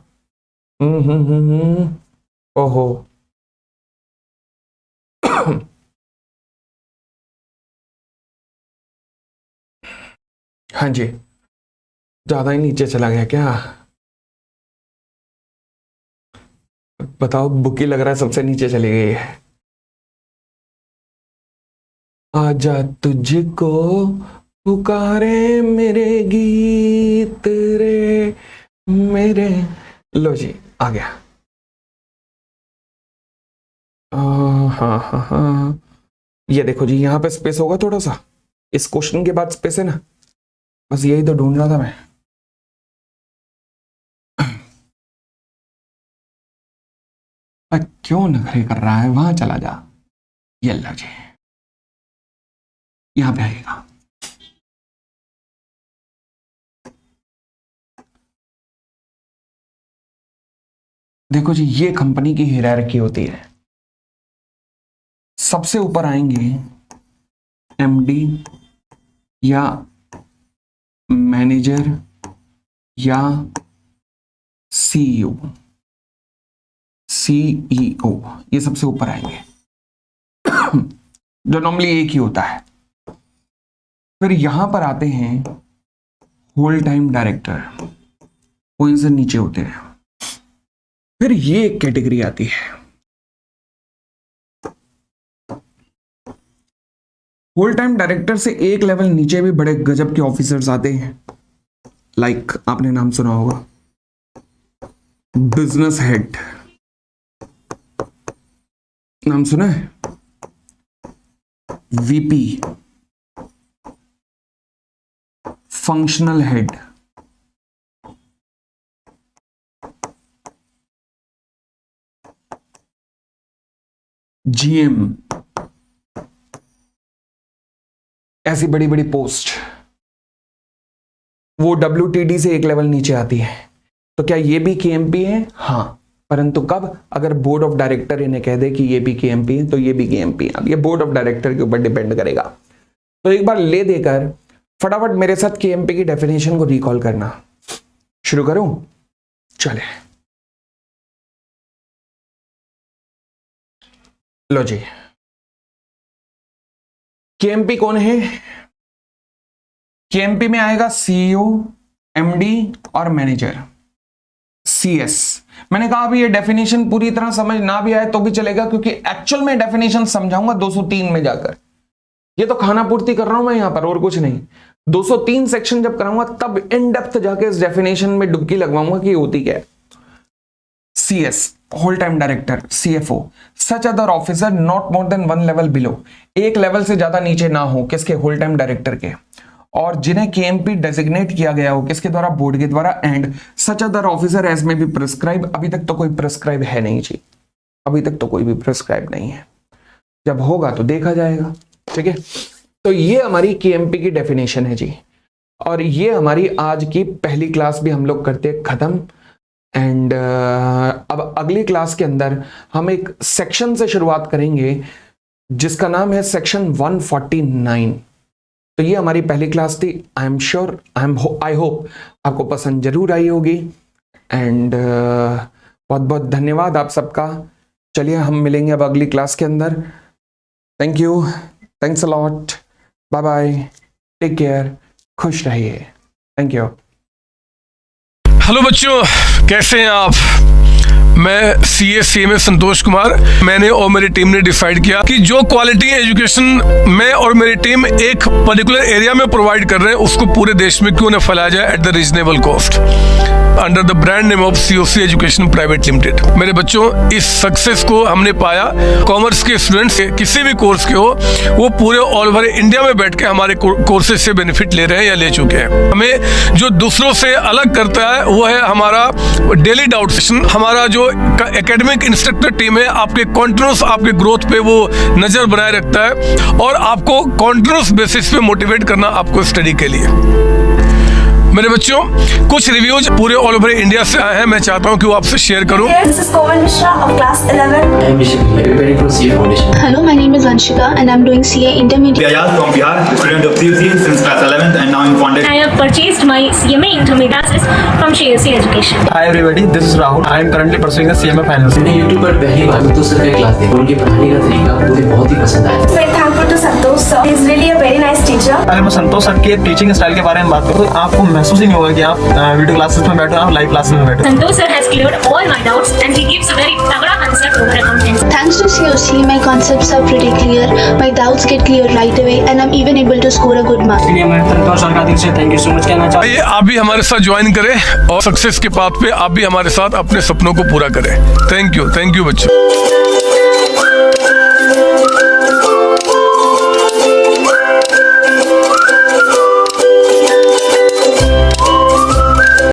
ओहो। हाँ जी, ज्यादा ही नीचे चला गया क्या? बताओ, बुक ही लग रहा है सबसे नीचे चली गई है। आजा तुझको पुकारे मेरे गीत रे मेरे। लो जी, आ गया। हाँ हाँ हाँ, ये देखो जी, यहां पे स्पेस होगा थोड़ा सा, इस क्वेश्चन के बाद स्पेस है ना, बस यही तो ढूंढ रहा था मैं। क्यों नखरे कर रहा है? वहां चला जा। ये लो जी, यहां पे आएगा। देखो जी, ये कंपनी की हायरार्की होती है। सबसे ऊपर आएंगे MD या मैनेजर या CEO। CEO ये सबसे ऊपर आएंगे, जो नॉर्मली एक ही होता है। फिर यहां पर आते हैं होल टाइम डायरेक्टर, वो इनसे नीचे होते हैं। फिर ये एक कैटेगरी आती है, होल टाइम डायरेक्टर से एक लेवल नीचे भी बड़े गजब के ऑफिसर्स आते हैं। लाइक आपने नाम सुना होगा, बिजनेस हेड, नाम सुना है? VP, फंक्शनल हेड, GM, ऐसी बड़ी बड़ी पोस्ट, वो WTD से एक लेवल नीचे आती है। तो क्या ये भी KMP है? हाँ, परंतु कब? अगर बोर्ड ऑफ डायरेक्टर इन्हें कह दे कि ये भी KMP है तो ये भी KMP है। अब ये बोर्ड ऑफ डायरेक्टर के ऊपर डिपेंड करेगा। तो एक बार ले देकर फटाफट मेरे साथ KMP की डेफिनेशन को रिकॉल करना शुरू करूं? चले, लो जी। KMP कौन है? KMP में आएगा CEO, MD और मैनेजर। CS, मैंने कहा अभी ये डेफिनेशन पूरी तरह समझ ना भी आए तो भी चलेगा, क्योंकि एक्चुअल में डेफिनेशन समझाऊंगा 203 में जाकर। ये तो खाना पूर्ति कर रहा हूं मैं यहां पर, और कुछ नहीं। 203 सेक्शन जब कराऊंगा तब इन डेप्थ जाके इस डेफिनेशन में डुबकी लगवाऊंगा कि होती क्या है। CS, whole time director, CFO, such other officer not more than one level below, एक लेवल से ज्यादा नीचे ना हो, किसके? होल टाइम डायरेक्टर के, और जिन्हें KMP डेजिग्नेट किया गया हो, किसके द्वारा? बोर्ड के द्वारा। And such other officer as में भी प्रिस्क्राइब, अभी तक तो कोई प्रिस्क्राइब है नहीं जी, अभी तक तो कोई भी प्रिस्क्राइब नहीं है, जब होगा तो देखा जाएगा, ठीक है। तो ये हमारी KMP की डेफिनेशन है जी, और ये हमारी आज की पहली क्लास भी हम लोग करते हैं खत्म। एंड अब अगली क्लास के अंदर हम एक सेक्शन से शुरुआत करेंगे जिसका नाम है सेक्शन 149। तो ये हमारी पहली क्लास थी। I am sure, I hope आपको पसंद जरूर आई होगी। एंड बहुत बहुत धन्यवाद आप सबका। चलिए हम मिलेंगे अब अगली क्लास के अंदर। Thank you, thanks a lot, bye bye. Take care, खुश रहिए। Thank you. हेलो बच्चों, कैसे हैं आप? मैं CA संतोष कुमार। मैंने और मेरी टीम ने डिसाइड किया कि जो क्वालिटी एजुकेशन मैं और मेरी टीम एक पर्टिकुलर एरिया में प्रोवाइड कर रहे हैं उसको पूरे देश में क्यों न फैलाया जाए at the reasonable cost under the brand name of COC education private limited. मेरे बच्चों, इस सक्सेस को हमने पाया कॉमर्स के स्टूडेंट्स किसी भी कोर्स के हो, वो पूरे ऑल ओवर इंडिया में बैठ के हमारे कोर्सेज से बेनिफिट ले रहे हैं या ले चुके हैं। हमें जो दूसरों से अलग करता है वो है हमारा डेली डाउट सेशन। हमारा जो एकेडमिक इंस्ट्रक्टर टीम है आपके कॉन्टिन्यूस आपके ग्रोथ पे वो नजर बनाए रखता है और आपको कॉन्टिन्यूस बेसिस पे मोटिवेट करना आपको स्टडी के लिए। मेरे बच्चों, कुछ रिव्यूज पूरे ऑल ओवर इंडिया से आए हैं, मैं चाहता हूं कि वो आपसे शेयर करूं। This is Komal Mishra of class 11. I am Vishal, preparing for CA Foundation. Hello, my name is Anshika and I'm doing CA Intermediate. Ayaz from Bihar, student of COC since class 11th and now I'm founded. I have purchased my CMA intermediate classes from COC Education. Hi everybody, this is Rahul. I am currently pursuing the CMA finals. मैंने YouTube पर पहली बार संतोष sir का class देखा। उनके पढ़ाने का तरीका मुझे बहुत ही पसंद आया। Very thankful to Santosh sir. He is really a very nice teacher. अगर मैं संतोष सर के टीचिंग स्टाइल के बारे में बात करूँ तो आपको महसूस ही नहीं होगा कि आप वीडियो क्लासेस में बैठो, आप लाइव क्लासेस में बैठो। Santosh sir has cleared all my doubts and he gives a very तगड़ा concept over accounting. Thanks to COC, my concepts are pretty clear, my doubts get clear right away and I'm even able to score a good mark. इसलिए मैं संतोष sir का दिल से thank you so much कहना चाहता हूँ। आइए आप भी हमारे साथ ज्वाइन करें और सक्सेस के पाथ पे आप भी हमारे साथ अपने सपनों को पूरा करें। थैंक यू बच्चों।